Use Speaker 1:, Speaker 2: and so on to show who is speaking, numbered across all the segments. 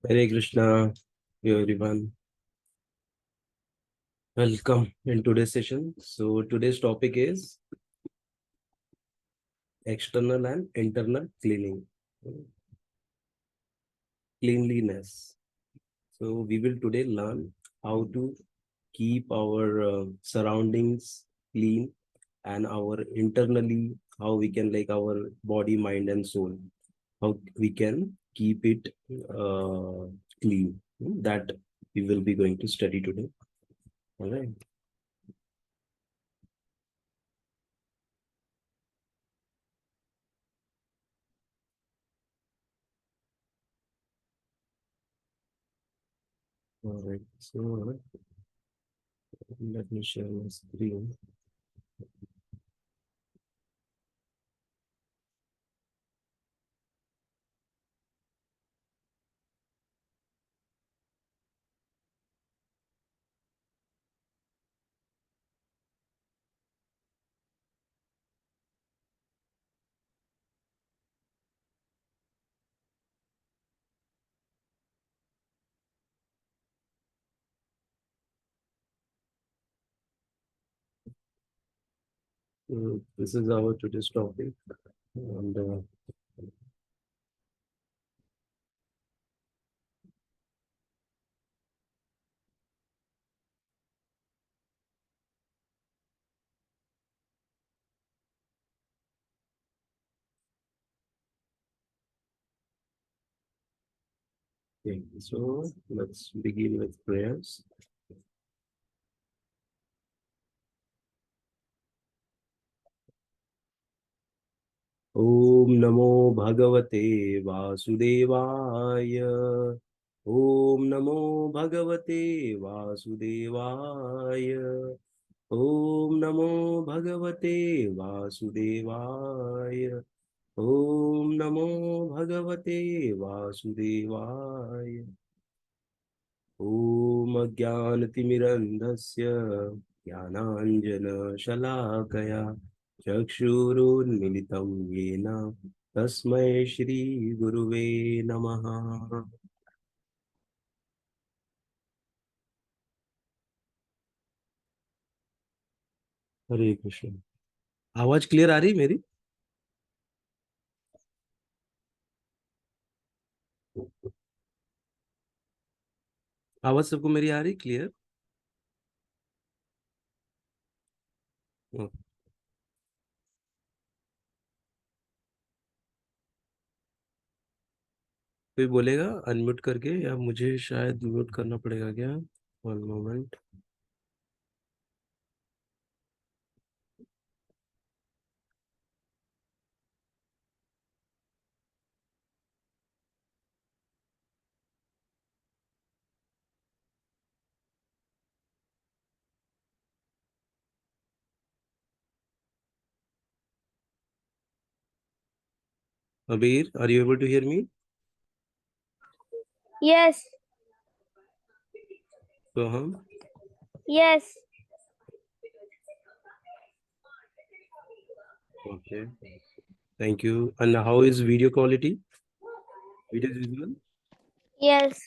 Speaker 1: Hare Krishna, everyone. Welcome in today's session. So today's topic is external and internal cleanliness. So we will today learn how to keep our surroundings clean and our internally how we can like our body, mind, and soul. How we can keep it clean. That we will be going to study today. All right. All right. So let me share my screen. So this is our today's topic. And okay, so let's begin with prayers. Om Namo Bhagavate Vasudevaya. Om Namo Bhagavate Vasudevaya. Om Namo Bhagavate Vasudevaya. Om Namo Bhagavate Vasudevaya. Om Jnanatimirandhasya Jnananjana-shalakaya Chakshurunmilitam Yena Tasmai Shri Guruve Namaha. हरे कृष्ण. आवाज clear आ रही है मेरी? आवाज सबको मेरी आ रही clear? कोई बोलेगा अनम्यूट करके या मुझे शायद म्यूट करना पड़ेगा क्या? One moment. Abir, are you able to hear me?
Speaker 2: Yes,
Speaker 1: Soham?
Speaker 2: yes,
Speaker 1: Okay. Thank you. And how is video quality? Video is visible?
Speaker 2: yes.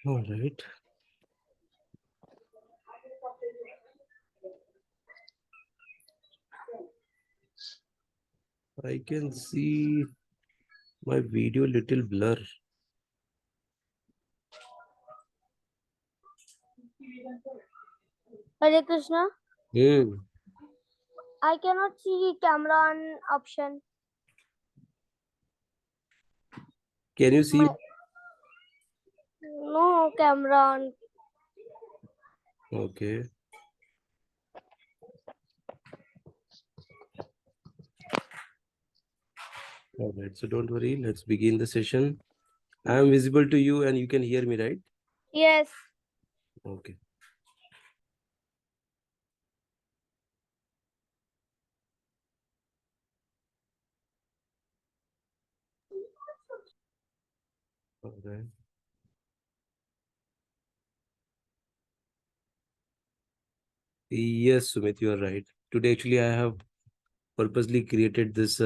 Speaker 1: All right. I can see my video little blur.
Speaker 2: Hare Krishna.
Speaker 1: Hmm.
Speaker 2: I cannot see camera on option.
Speaker 1: Can you see?
Speaker 2: No camera on.
Speaker 1: Okay. All right. So don't worry. Let's begin the session. I am visible to you and you can hear me, right?
Speaker 2: Yes.
Speaker 1: Okay. All right. Yes, Sumit, you are right. Today, actually, I have purposely created this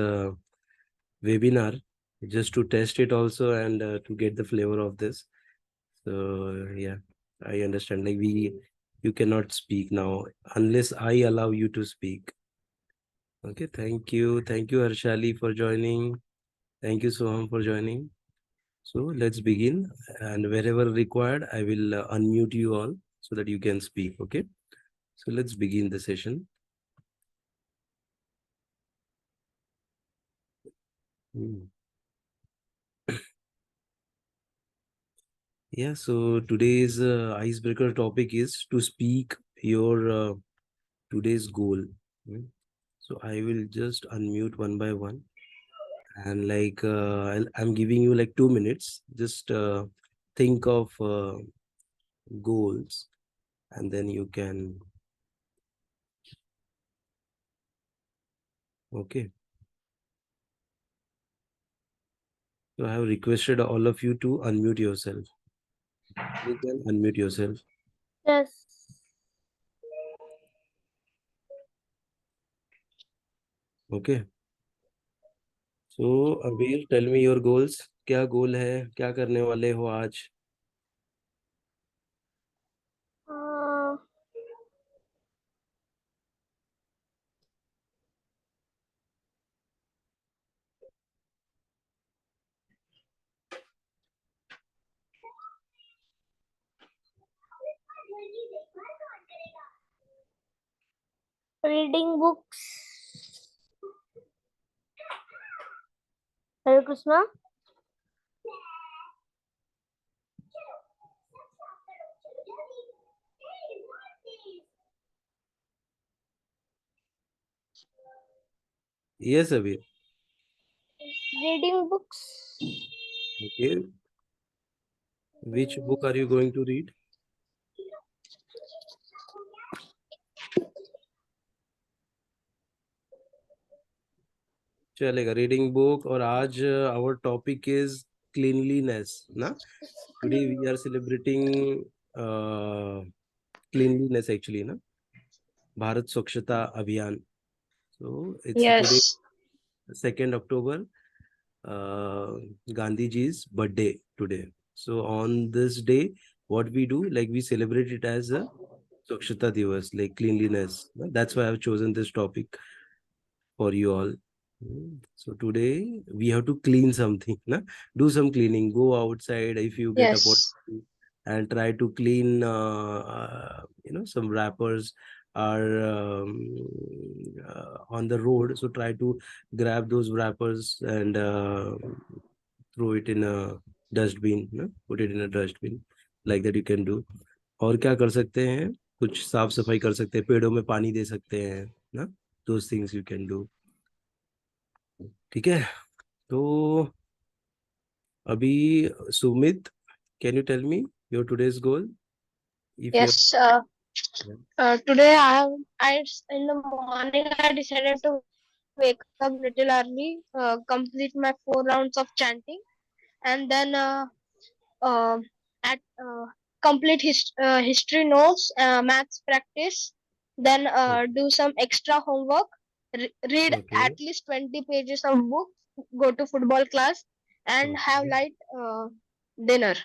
Speaker 1: webinar just to test it also, and to get the flavor of this. So yeah, I understand. Like you cannot speak now unless I allow you to speak. Okay, thank you. Thank you, Harshali, for joining. Thank you, Soham, for joining. So let's begin. And wherever required, I will unmute you all so that you can speak. Okay. So let's begin the session. Hmm. Yeah, so today's icebreaker topic is to speak your today's goal. Hmm. So I will just unmute one by one, and like I'm giving you like 2 minutes. Just think of goals, and then you can. Okay. So I have requested all of you to unmute yourself. You can unmute yourself.
Speaker 2: Yes.
Speaker 1: Okay. So Abir, tell me your goals. क्या गोल है, क्या करने वाले हो आज?
Speaker 2: Uh, reading books. Hare Krishna.
Speaker 1: Yes, Abir.
Speaker 2: Reading books.
Speaker 1: Okay. Which book are you going to read? चलेगा, reading book. और आज our topic is cleanliness ना. Today we are celebrating cleanliness actually ना, भारत स्वच्छता अभियान. So it's today
Speaker 3: Yes.
Speaker 1: 2nd October, uh, Gandhiji's birthday today. So on this day, what we do, like we celebrate it as a Swachhata Divas, like cleanliness. That's why I've chosen this topic for you all. So today we have to clean something, na? Do some cleaning. Go outside if you get a pot
Speaker 3: Yes.
Speaker 1: and try to clean, some wrappers are on the road. So try to grab those wrappers and throw it in a dustbin, na? Put it in a dustbin. Like that you can do. और क्या कर सकते हैं? कुछ साफ सफाई कर सकते हैं, पेड़ों में पानी दे सकते हैं ना. Those things you can do. ठीक है. तो अभी Sumit, can you tell me your today's goal? If you're
Speaker 3: Yes. Today in the morning I decided to wake up little early, complete my 4 rounds of chanting, and then at complete history notes, maths practice, then do some extra homework, read
Speaker 1: okay,
Speaker 3: at least 20 pages of books, go to football class, and have
Speaker 1: okay,
Speaker 3: light dinner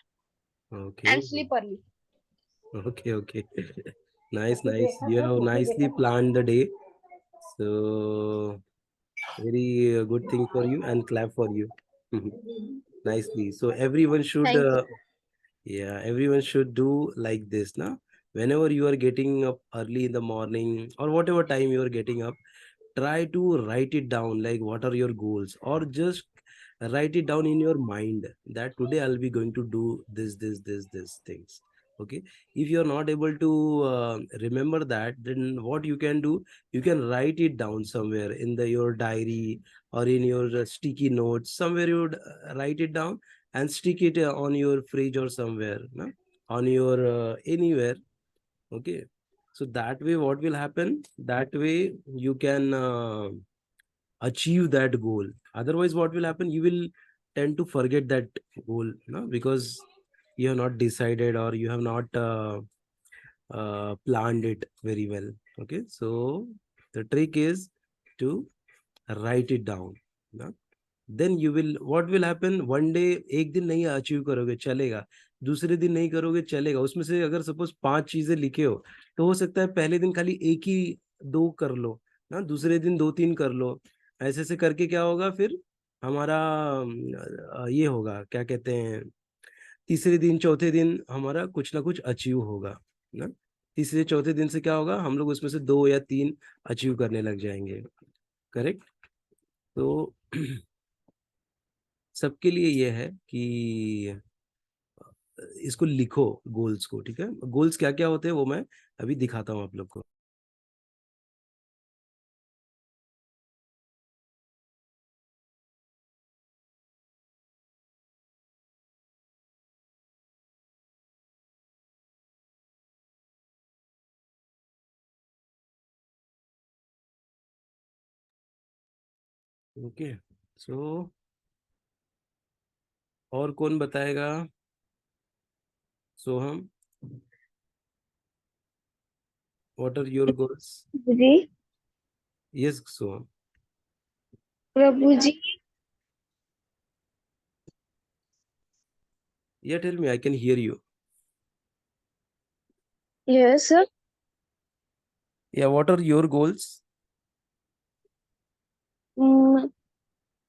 Speaker 1: okay,
Speaker 3: and sleep early.
Speaker 1: okay, okay. Nice, nice. You have nicely planned the day. So very good thing for you, and clap for you. Nicely. So everyone should
Speaker 3: Thank you.
Speaker 1: yeah, everyone should do like this now. Whenever you are getting up early in the morning or whatever time you are getting up, try to write it down, like what are your goals, or just write it down in your mind that today I'll be going to do this things. Okay. If you're not able to remember that, then what you can do, you can write it down somewhere in your diary or in your sticky notes. Somewhere you would write it down and stick it on your fridge or somewhere, no? On your anywhere. Okay. So that way, what will happen? That way, you can achieve that goal. Otherwise, what will happen? You will tend to forget that goal, no? Because you have not decided or you have not planned it very well. Okay. So the trick is to write it down. ना? Then you will, what will happen, one day, एक दिन नहीं achieve करोगे चलेगा, दूसरे दिन नहीं करोगे चलेगा, उसमें से अगर सपोज 5 चीजें लिखे हो तो हो सकता है पहले दिन खाली एक ही 2 कर लो ना, दूसरे दिन 2-3 कर लो, ऐसे ऐसे करके क्या होगा फिर हमारा ये होगा, क्या कहते हैं, तीसरे दिन चौथे दिन हमारा कुछ ना कुछ अचीव होगा ना, तीसरे चौथे दिन से क्या होगा, हम लोग उसमें से 2 या 3 अचीव करने लग जाएंगे। करेक्ट। तो सबके लिए ये है कि इसको लिखो, गोल्स को। ठीक है, गोल्स क्या क्या होते हैं वो मैं अभी दिखाता हूँ आप लोग को। ओके, सो और कौन बताएगा? Soham, what are your goals?
Speaker 3: जी
Speaker 1: yes Soham,
Speaker 3: Prabhu ji.
Speaker 1: Yeah tell me, I can hear you.
Speaker 3: Yes sir.
Speaker 1: Yeah what are your goals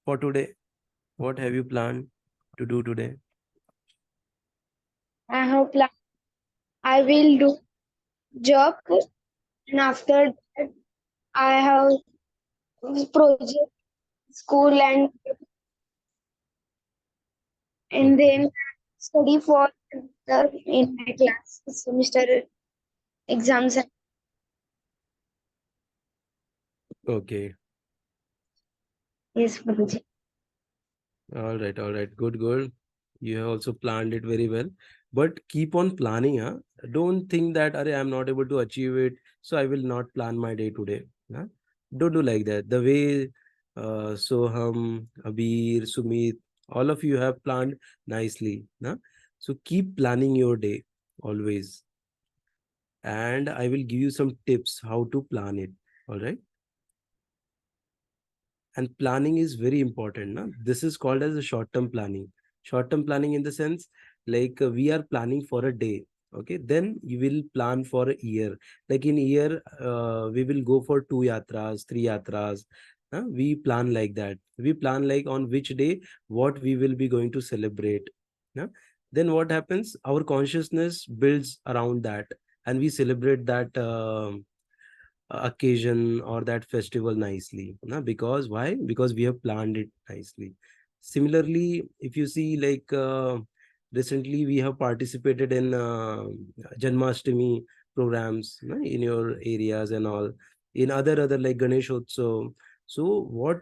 Speaker 1: for today? What have you plan to do today?
Speaker 3: I have plan. I will do job, and after that I have project, school, and then study for in my class semester exams.
Speaker 1: Okay,
Speaker 3: Yes, Prabhuji.
Speaker 1: all right, good, good. You have also planned it very well, but keep on planning, huh? Don't think that, Are, I'm not able to achieve it, so I will not plan my day today. Huh? Don't do like that. The way Soham, Abir, Sumit, all of you have planned nicely. Huh? So keep planning your day always. And I will give you some tips how to plan it. All right. And planning is very important. Na? This is called as a short-term planning. Short-term planning in the sense, like we are planning for a day. Okay, then you will plan for a year. Like in a year, we will go for 2 yatras, 3 yatras. We plan like that. We plan like on which day, what we will be going to celebrate. Huh? Then what happens? Our consciousness builds around that, and we celebrate that occasion or that festival nicely, na? Because why? Because we have planned it nicely. Similarly, if you see, like recently we have participated in Janmashtami programs, na, in your areas and all, in other like Ganesh Utsav. So what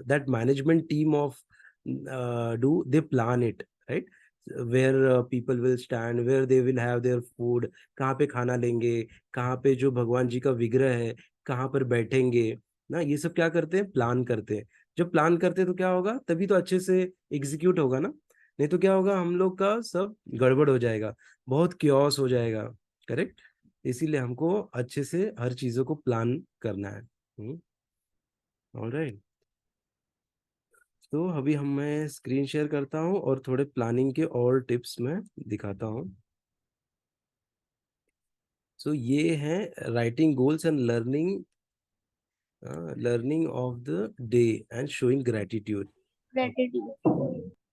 Speaker 1: that management team of do, they plan it, right? Where people will stand, where they will have their food, कहाँ पे खाना लेंगे, कहाँ पे जो भगवान जी का विग्रह है, कहाँ पर बैठेंगे ना, ये सब क्या करते हैं, प्लान करते हैं। जब प्लान करते हैं तो क्या होगा, तभी तो अच्छे से एग्जीक्यूट होगा ना, नहीं तो क्या होगा, हम लोग का सब गड़बड़ हो जाएगा, बहुत क्योस हो जाएगा। करेक्ट। इसीलिए हमको अच्छे से हर चीजों को प्लान करना है। ऑलराइट, तो अभी मैं स्क्रीन शेयर करता हूँ और थोड़े प्लानिंग के और टिप्स मैं दिखाता हूँ। सो ये है writing goals and learning of the day and showing gratitude.
Speaker 3: Gratitude.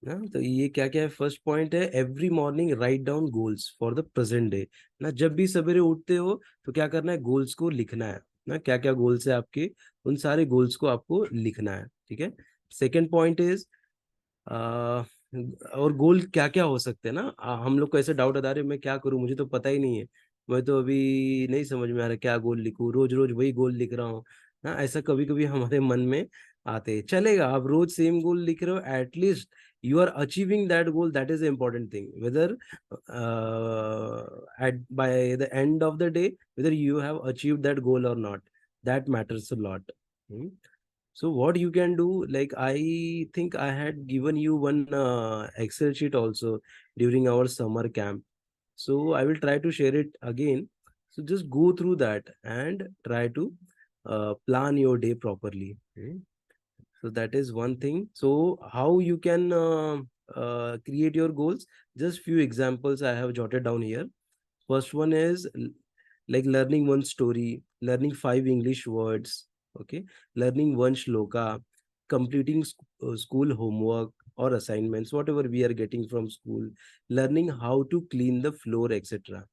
Speaker 1: ना, तो ये क्या क्या है, फर्स्ट पॉइंट है, every morning write down goals for the present day. ना, जब भी सवेरे उठते हो तो क्या करना है, गोल्स को लिखना है ना, क्या क्या गोल्स है आपके, उन सारे गोल्स को आपको लिखना है। ठीक है। सेकेंड पॉइंट इज, और गोल क्या क्या हो सकते हैं ना, हम लोग को ऐसे डाउट आता है, मैं क्या करूं, मुझे तो पता ही नहीं है, मैं तो अभी नहीं समझ में आ रहा क्या गोल लिखूं, रोज रोज वही गोल लिख रहा हूँ ना, ऐसा कभी कभी हमारे मन में आते हैं। चलेगा, आप रोज सेम गोल लिख रहे हो, at least you are achieving that goal, that is the important thing, whether at by the end of the day, whether you have achieved that goal or not, that matters a lot. Hmm? So what you can do, like I think I had given you one Excel sheet also during our summer camp, so I will try to share it again. So just go through that and try to plan your day properly. So that is one thing. So how you can create your goals? Just few examples I have jotted down here. First one is like learning one story, learning 5 English words, okay, learning one shloka, completing school homework or assignments, whatever we are getting from school, learning how to clean the floor, etc.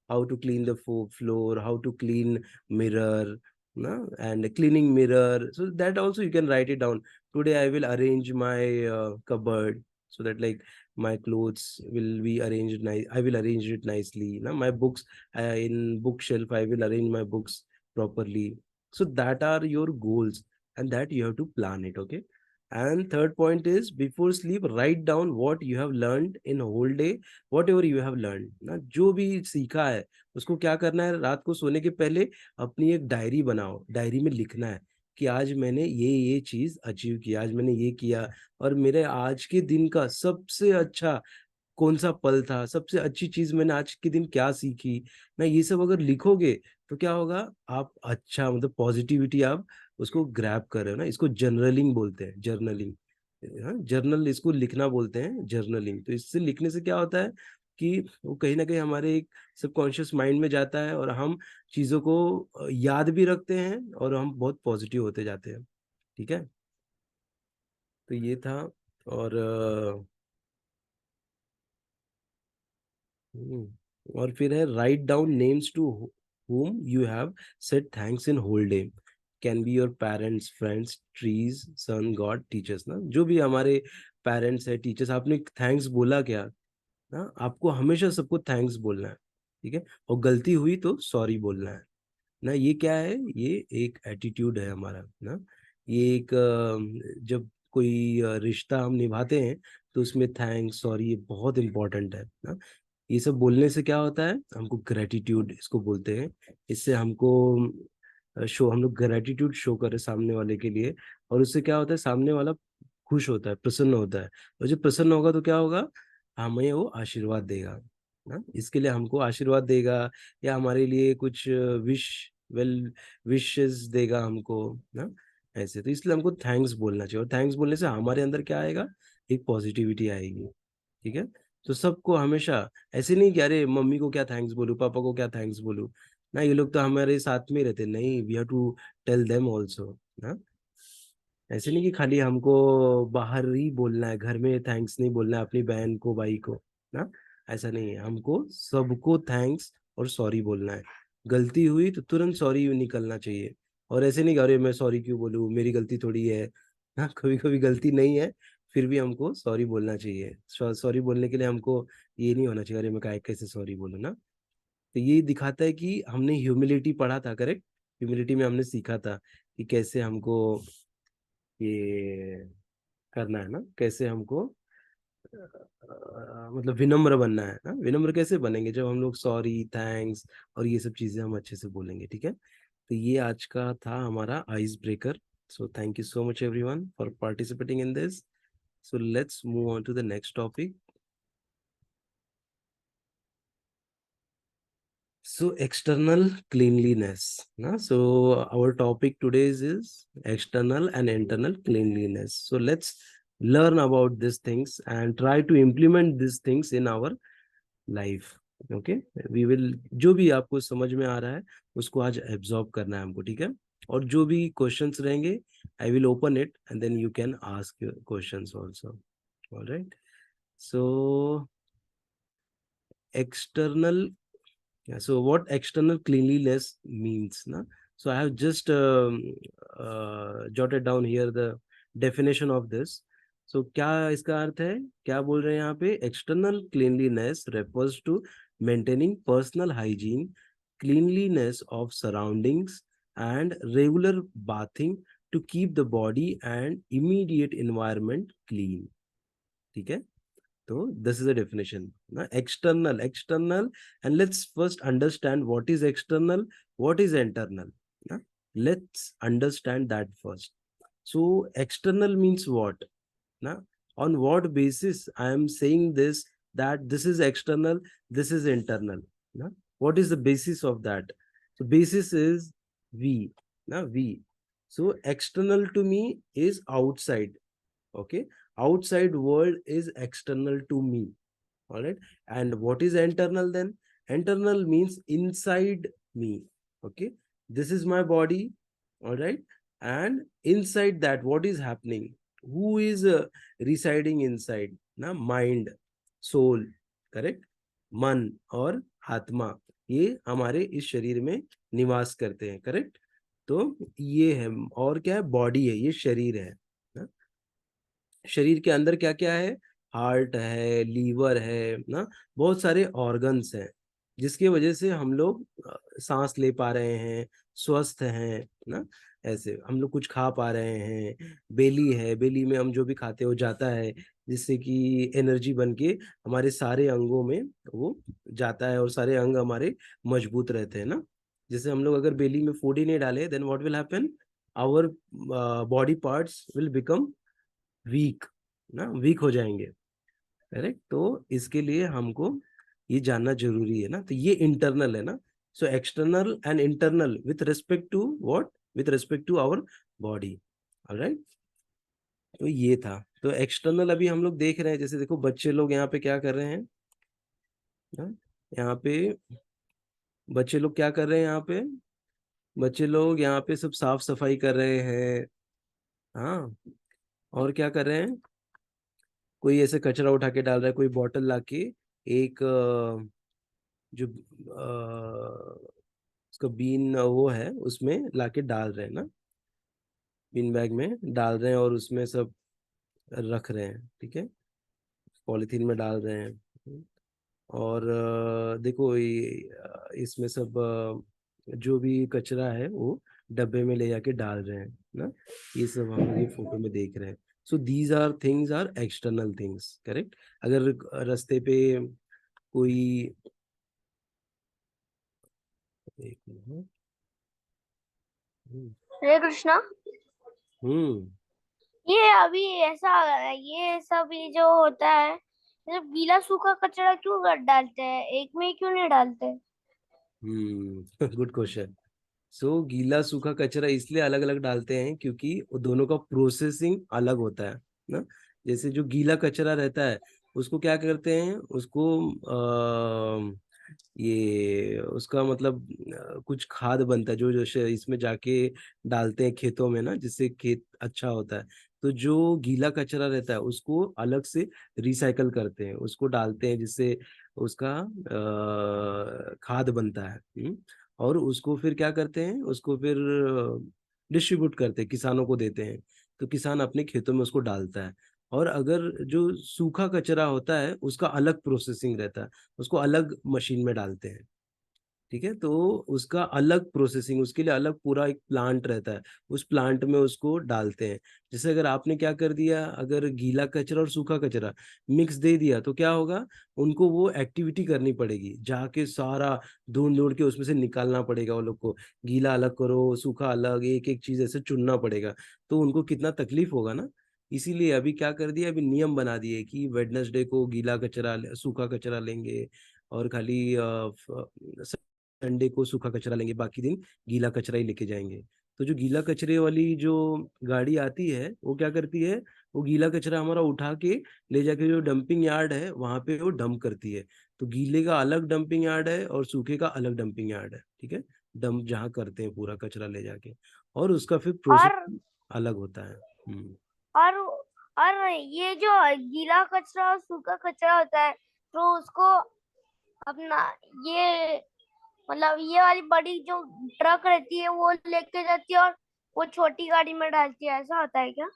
Speaker 1: How to clean the floor, how to clean mirror, no? And cleaning mirror. So that also you can write it down. Today I will arrange my cupboard so that like my clothes will be arranged nice. I will arrange it nicely. Now my books in bookshelf, I will arrange my books properly. So that are your goals, and that you have to plan it. Okay. And third point is before sleep, write down what you have learned in a whole day, whatever you have learned. ना जो भी सीखा है उसको क्या करना है, रात को सोने के पहले अपनी एक डायरी बनाओ, डायरी में लिखना है कि आज मैंने ये चीज अचीव किया, आज मैंने ये किया, और मेरे आज के दिन का सबसे अच्छा कौन सा पल था, सबसे अच्छी चीज मैंने आज के दिन क्या सीखी ना, ये सब अगर लिखोगे तो क्या होगा, आप अच्छा मतलब पॉजिटिविटी आप उसको ग्रैब कर रहे हो ना। इसको जर्नलिंग बोलते हैं, जर्नलिंग। हाँ, जर्नल इसको लिखना बोलते हैं, जर्नलिंग। तो इससे लिखने से क्या होता है कि वो कहीं ना कहीं हमारे एक सबकॉन्शियस माइंड में जाता है और हम चीजों को याद भी रखते हैं और हम बहुत पॉजिटिव होते जाते हैं। ठीक है, तो ये था। और और फिर है write down names to whom you have said thanks in whole day. Can be your parents, friends, trees, sun, god, teachers ना, जो भी हमारे पेरेंट्स है, टीचर्स, आपने थैंक्स बोला क्या ना, आपको हमेशा सबको थैंक्स बोलना है। ठीक है, और गलती हुई तो सॉरी बोलना है ना। ये क्या है, ये एक एटीट्यूड है हमारा ना। ये एक जब कोई रिश्ता हम निभाते हैं तो उसमें थैंक्स, सॉरी, ये बहुत इंपॉर्टेंट है ना। ये सब बोलने से क्या होता है, हमको ग्रेटिट्यूड इसको बोलते हैं। इससे हमको शो, हम लोग ग्रेटिट्यूड शो करें सामने वाले के लिए, और उससे क्या होता है, सामने वाला खुश होता है, प्रसन्न होता है। और जब प्रसन्न होगा तो क्या होगा, हमें वो आशीर्वाद देगा ना। इसके लिए हमको आशीर्वाद देगा, या हमारे लिए कुछ विश, वेल विशेस देगा हमको ना। ऐसे तो इसलिए हमको थैंक्स बोलना चाहिए, और थैंक्स बोलने से हमारे अंदर क्या आएगा, एक पॉजिटिविटी आएगी। ठीक है, तो सबको हमेशा ऐसे नहीं कि अरे मम्मी को क्या थैंक्स बोलूं, पापा को क्या थैंक्स बोलूं ना, ये लोग तो हमारे साथ में रहते, नहीं, we have to tell them also ना। ऐसे नहीं कि खाली हमको बाहर ही बोलना है, घर में थैंक्स नहीं बोलना है अपनी बहन को, भाई को ना। ऐसा नहीं है, हमको सबको थैंक्स और सॉरी बोलना है। गलती हुई तो तुरंत सॉरी निकलना चाहिए, और ऐसे नहीं कि अरे मैं सॉरी क्यों बोलूं, मेरी गलती थोड़ी है ना। कभी कभी गलती नहीं है, फिर भी हमको सॉरी बोलना चाहिए। सॉरी बोलने के लिए हमको ये नहीं होना चाहिए अरे मैं कैसे सॉरी बोलूं ना। तो ये दिखाता है कि हमने ह्यूमिलिटी पढ़ा था, करेक्ट। ह्यूमिलिटी में हमने सीखा था कि कैसे हमको ये करना है ना, कैसे हमको मतलब विनम्र बनना है ना। विनम्र कैसे बनेंगे, जब हम लोग सॉरी, थैंक्स और ये सब चीजें हम अच्छे से बोलेंगे। ठीक है, तो ये आज का था हमारा ice breaker. So thank you so much everyone for participating in this. So let's move on to the next topic. So external cleanliness. Na? So our topic today is external and internal cleanliness. So let's learn about these things and try to implement these things in our life. Okay, we will, जो भी आपको समझ में आ रहा है उसको आज absorb करना है हमको। ठीक है, और जो भी क्वेश्चंस रहेंगे, I will open it and then you can ask your questions also. Alright, so external. Yeah, so what external cleanliness means, na? So I have just jotted down here the definition of this. So क्या इसका अर्थ है, क्या बोल रहे हैं यहाँ पे, external cleanliness refers to maintaining personal hygiene, cleanliness of surroundings, and regular bathing to keep the body and immediate environment clean. ठीक है, so this is a definition. External, and let's first understand what is external, what is internal. na? Let's understand that first. So external means what? na? On what basis I am saying this, that this is external, this is internal. na? What is the basis of that? The basis is we. ना, we. So external to me is outside. Okay, outside world is external to me. All right, and what is internal then? Internal means inside me. Okay, this is my body. All right, and inside that, what is happening? Who is residing inside? Na, mind, soul, correct? मन और आत्मा, ये हमारे इस शरीर में निवास करते हैं, करेक्ट? तो ये है, और क्या है? बॉडी है, ये शरीर है ना? शरीर के अंदर क्या क्या है? हार्ट है, लीवर है ना, बहुत सारे ऑर्गन्स हैं, जिसकी वजह से हम लोग सांस ले पा रहे हैं, स्वस्थ हैं ना। ऐसे हम लोग कुछ खा पा रहे हैं, बेली है, बेली में हम जो भी खाते हैं वो जाता है, जिससे कि एनर्जी बन के हमारे सारे अंगों में वो जाता है, और सारे अंग हमारे मजबूत रहते हैं ना। जैसे हम लोग अगर बेली में फूड ही नहीं डाले, then what will happen? Our body parts will become weak ना, वीक हो जाएंगे, करेक्ट? तो इसके लिए हमको ये जानना जरूरी है ना। तो ये इंटरनल है ना। So external and internal with respect to what? With respect to our body. Alright, तो ये था। तो एक्सटर्नल अभी हम लोग देख रहे हैं, जैसे देखो बच्चे लोग यहाँ पे क्या कर रहे हैं ना? यहाँ पे बच्चे लोग क्या कर रहे हैं? यहाँ पे बच्चे लोग यहाँ पे सब साफ सफाई कर रहे हैं। हाँ, और क्या कर रहे हैं? कोई ऐसे कचरा उठा के डाल रहा है, कोई बॉटल लाके एक जो उसका बीन वो है उसमें लाके डाल रहे हैं ना, बीन बैग में डाल रहे हैं, और उसमें सब रख रहे हैं, ठीक है, पॉलिथीन में डाल रहे हैं। और देखो ये इसमें सब जो भी कचरा है वो डब्बे में ले जाके डाल रहे हैं ना। ये सब हम लोग ये फोटो में देख रहे हैं। So these are things are external things, correct? अगर रास्ते पे कोई, एक मिनट,
Speaker 2: हरे कृष्णा।
Speaker 1: हम्म
Speaker 2: ये अभी ऐसा ये सब ये जो होता है, ये सब गीला सूखा कचरा क्यों डालते हैं, एक में ही क्यों नहीं डालते?
Speaker 1: Good question. सो गीला सूखा कचरा इसलिए अलग अलग डालते हैं क्योंकि वो दोनों का प्रोसेसिंग अलग होता है ना। जैसे जो गीला कचरा रहता है उसको क्या करते हैं, उसको ये उसका मतलब कुछ खाद बनता है जो जो इसमें जाके डालते हैं खेतों में ना, जिससे खेत अच्छा होता है। तो जो गीला कचरा रहता है उसको अलग से रिसाइकल करते हैं, उसको डालते हैं, जिससे उसका खाद बनता है। और उसको फिर क्या करते हैं, उसको फिर डिस्ट्रीब्यूट करते हैं, किसानों को देते हैं। तो किसान अपने खेतों में उसको डालता है। और अगर जो सूखा कचरा होता है उसका अलग प्रोसेसिंग रहता है, उसको अलग मशीन में डालते हैं, ठीक है। तो उसका अलग प्रोसेसिंग, उसके लिए अलग पूरा एक प्लांट रहता है, उस प्लांट में उसको डालते हैं। जैसे अगर आपने क्या कर दिया, अगर गीला कचरा और सूखा कचरा मिक्स दे दिया तो क्या होगा, उनको वो एक्टिविटी करनी पड़ेगी, जाके सारा ढूंढ ढूंढ के उसमें से निकालना पड़ेगा वो लोग को। गीला अलग करो, सूखा अलग, एक एक चीज ऐसे चुनना पड़ेगा, तो उनको कितना तकलीफ होगा ना। इसीलिए अभी क्या कर दिया, अभी नियम बना दिए कि वेडनेसडे को गीला कचरा सूखा कचरा लेंगे, और खाली संडे को सूखा कचरा लेंगे, बाकी दिन गीला कचरा ही लेके जाएंगे। तो जो गीला कचरे वाली जो गाड़ी आती है वो क्या करती है, वो गीला कचरा हमारा उठा के ले जाके जो डंपिंग यार्ड है वहां पे वो डंप करती है। तो गीले का अलग डंपिंग यार्ड है और सूखे का अलग डंपिंग यार्ड है, ठीक है। डंप जहाँ करते हैं पूरा कचरा ले जाके, और उसका फिर प्रोसेस
Speaker 2: और
Speaker 1: अलग होता है।
Speaker 2: और और ये जो गीला कचरा और सूखा कचरा होता है, तो उसको अपना ये मतलब ये वाली बड़ी जो ट्रक रहती है वो लेके जाती है, और वो छोटी गाड़ी में डालती है, ऐसा होता है क्या?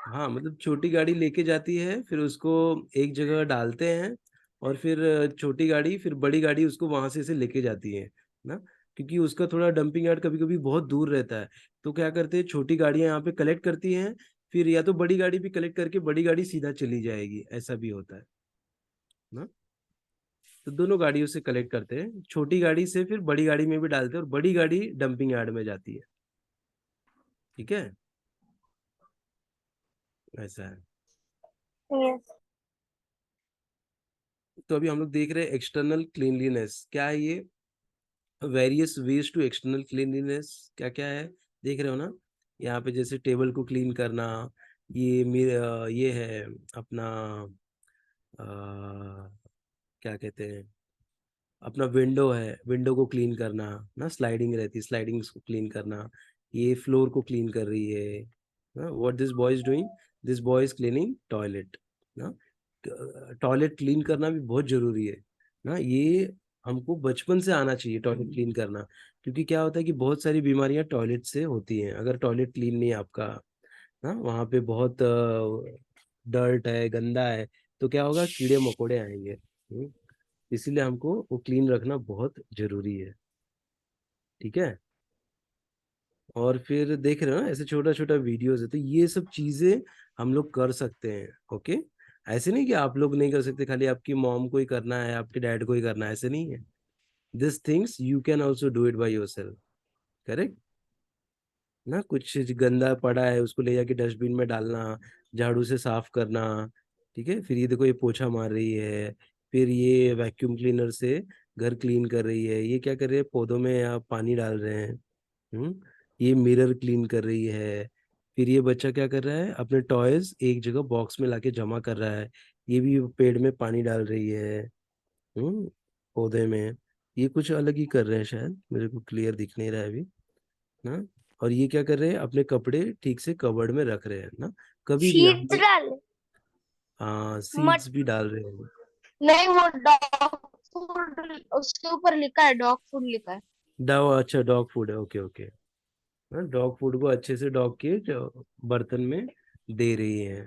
Speaker 1: हाँ, मतलब छोटी गाड़ी लेके जाती है, फिर उसको एक जगह डालते हैं, और फिर छोटी गाड़ी, फिर बड़ी गाड़ी उसको वहां से लेके जाती है ना। क्योंकि उसका थोड़ा डंपिंग यार्ड कभी कभी बहुत दूर रहता है, तो क्या करते हैं, छोटी गाड़ियां यहाँ पे कलेक्ट करती हैं, फिर या तो बड़ी गाड़ी भी कलेक्ट करके बड़ी गाड़ी सीधा चली जाएगी, ऐसा भी होता है ना। तो दोनों गाड़ियों से कलेक्ट करते हैं, छोटी गाड़ी से फिर बड़ी गाड़ी में भी डालते हैं, और बड़ी गाड़ी डंपिंग यार्ड में जाती है, ठीक है, ऐसा है।
Speaker 2: यस।
Speaker 1: तो अभी हम लोग देख रहे हैं एक्सटर्नल क्लीनलीनेस क्या है ये। Various ways to external cleanliness क्या क्या है देख रहे हो ना, यहाँ पे जैसे टेबल को क्लीन करना, ये है अपना क्या कहते हैं, अपना विंडो है, विंडो को क्लीन करना ना, स्लाइडिंग रहती है, स्लाइडिंग को क्लीन करना, ये फ्लोर को क्लीन कर रही है ना। What this boy is doing, this boy is cleaning toilet ना। टॉयलेट क्लीन करना भी बहुत जरूरी है ना, ये हमको बचपन से आना चाहिए टॉयलेट क्लीन करना, क्योंकि क्या होता है कि बहुत सारी बीमारियां टॉयलेट से होती हैं। अगर टॉयलेट क्लीन नहीं है आपका ना, वहाँ पे बहुत डर्ट है, गंदा है, तो क्या होगा, कीड़े मकोड़े आएंगे। इसीलिए हमको वो क्लीन रखना बहुत जरूरी है। ठीक है, और फिर देख रहे हो ना, ऐसे छोटा छोटा वीडियोस है, तो ये सब चीजें हम लोग कर सकते हैं। ओके, ऐसे नहीं कि आप लोग नहीं कर सकते, खाली आपकी मॉम को ही करना है, आपके डैड को ही करना है, ऐसे नहीं है। This things you can also do it by yourself. Correct ना, कुछ गंदा पड़ा है उसको ले जाके डस्टबिन में डालना, झाड़ू से साफ करना। ठीक है, फिर ये देखो ये पोछा मार रही है, फिर ये वैक्यूम क्लीनर से घर क्लीन कर रही है, ये क्या कर रही है, पौधों में आप पानी डाल रहे हैं। हम्म, ये मिरर क्लीन कर रही है। फिर ये बच्चा क्या कर रहा है, अपने टॉयज एक जगह बॉक्स में लाके जमा कर रहा है, ये भी पेड़ में पानी डाल रही है। पौधे में ये कुछ अलग ही कर रहे हैं, शायद मेरे को क्लियर दिख नहीं रहा है अभी ना। और ये क्या कर रहे हैं, अपने कपड़े ठीक से कवर्ड में रख रहे हैं ना। कभी भी हम
Speaker 2: शीट्स डाल
Speaker 1: हाँ
Speaker 2: मट
Speaker 1: सीड्स भी डाल रहे हैं।
Speaker 3: नहीं, वो डॉग फूड उसके ऊपर लिखा है, डॉग फूड लिखा है।
Speaker 1: अच्छा डॉग फूड है, ओके ओके। डॉग फूड को अच्छे से डॉग के बर्तन में दे रही है।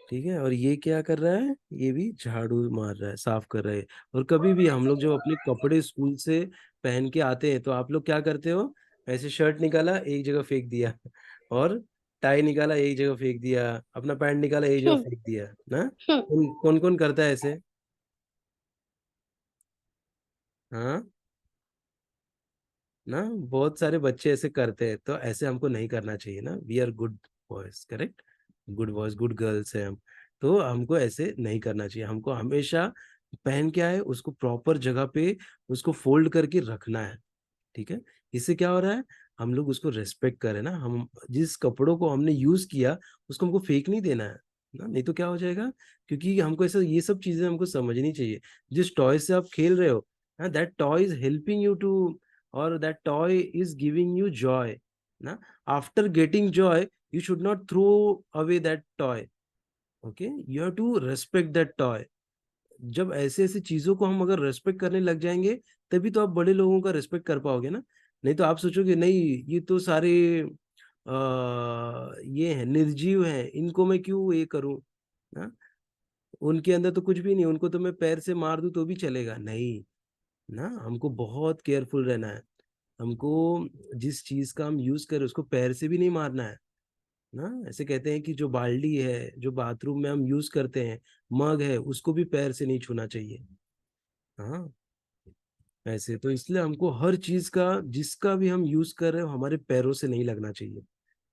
Speaker 1: ठीक है, और ये क्या कर रहा है, ये भी झाड़ू मार रहा है, साफ कर रहा है। और कभी भी हम लोग जब अपने कपड़े स्कूल से पहन के आते हैं, तो आप लोग क्या करते हो, ऐसे शर्ट निकाला एक जगह फेंक दिया, और टाई निकाला एक जगह फेंक दिया, अपना पैंट निकाला एक जगह फेंक दिया ना। कौन कौन करता है ऐसे? हाँ ना, बहुत सारे बच्चे ऐसे करते हैं, तो ऐसे हमको नहीं करना चाहिए ना। We are good boys, correct, good boys good girls हैं हम, तो हमको ऐसे नहीं करना चाहिए। हमको हमेशा पहन के आए उसको प्रॉपर जगह पे उसको फोल्ड करके रखना है। ठीक है, इससे क्या हो रहा है, हम लोग उसको रेस्पेक्ट करें ना, हम जिस कपड़ों को हमने यूज किया उसको हमको फेंक नहीं देना है ना, नहीं तो क्या हो जाएगा, क्योंकि हमको ऐसा ये सब चीजें हमको समझनी चाहिए। जिस टॉय से आप खेल रहे हो, that toy is helping you too, और that toy is giving you joy na. After getting joy, you should not throw away that toy. Okay, you have to respect that toy. जब ऐसे ऐसे चीजों को हम अगर रेस्पेक्ट करने लग जाएंगे, तभी तो आप बड़े लोगों का रेस्पेक्ट कर पाओगे ना। नहीं तो आप सोचोगे नहीं, ये तो सारे ये है, निर्जीव है, इनको मैं क्यों ये करूं ना, उनके अंदर तो कुछ भी नहीं, उनको तो मैं पैर से मार दूं तो भी चलेगा नहीं ना। हमको बहुत केयरफुल रहना है। हमको जिस चीज का हम यूज करें उसको पैर से भी नहीं मारना है ना। ऐसे कहते हैं कि जो बाल्टी है, जो बाथरूम में हम यूज करते हैं, मग है, उसको भी पैर से नहीं छूना चाहिए। हाँ, ऐसे तो इसलिए हमको हर चीज का, जिसका भी हम यूज कर रहे हो, हमारे पैरों से नहीं लगना चाहिए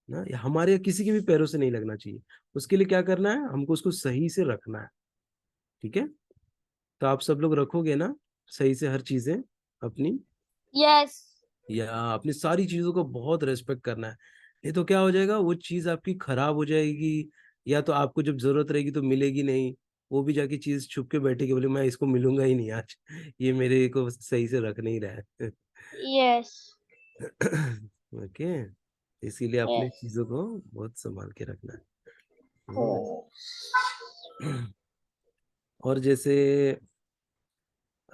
Speaker 1: ना, या हमारे या किसी के भी पैरों से नहीं लगना चाहिए। उसके लिए क्या करना है, हमको उसको सही से रखना है। ठीक है, तो आप सब लोग रखोगे ना सही से हर चीजें अपनी,
Speaker 2: यस।
Speaker 1: या अपनी सारी चीजों का बहुत रेस्पेक्ट करना है। नहीं तो क्या हो जाएगा, वो चीज आपकी खराब हो जाएगी, या तो आपको जब जरूरत रहेगी तो मिलेगी नहीं, वो भी जाके चीज छुप के बैठेगी, बोले मैं इसको मिलूंगा ही नहीं आज, ये मेरे को सही से रख नहीं रहा है।
Speaker 2: यस।
Speaker 1: ओके, इसीलिए अपने
Speaker 2: यस।
Speaker 1: चीजों को बहुत संभाल के रखना है। और जैसे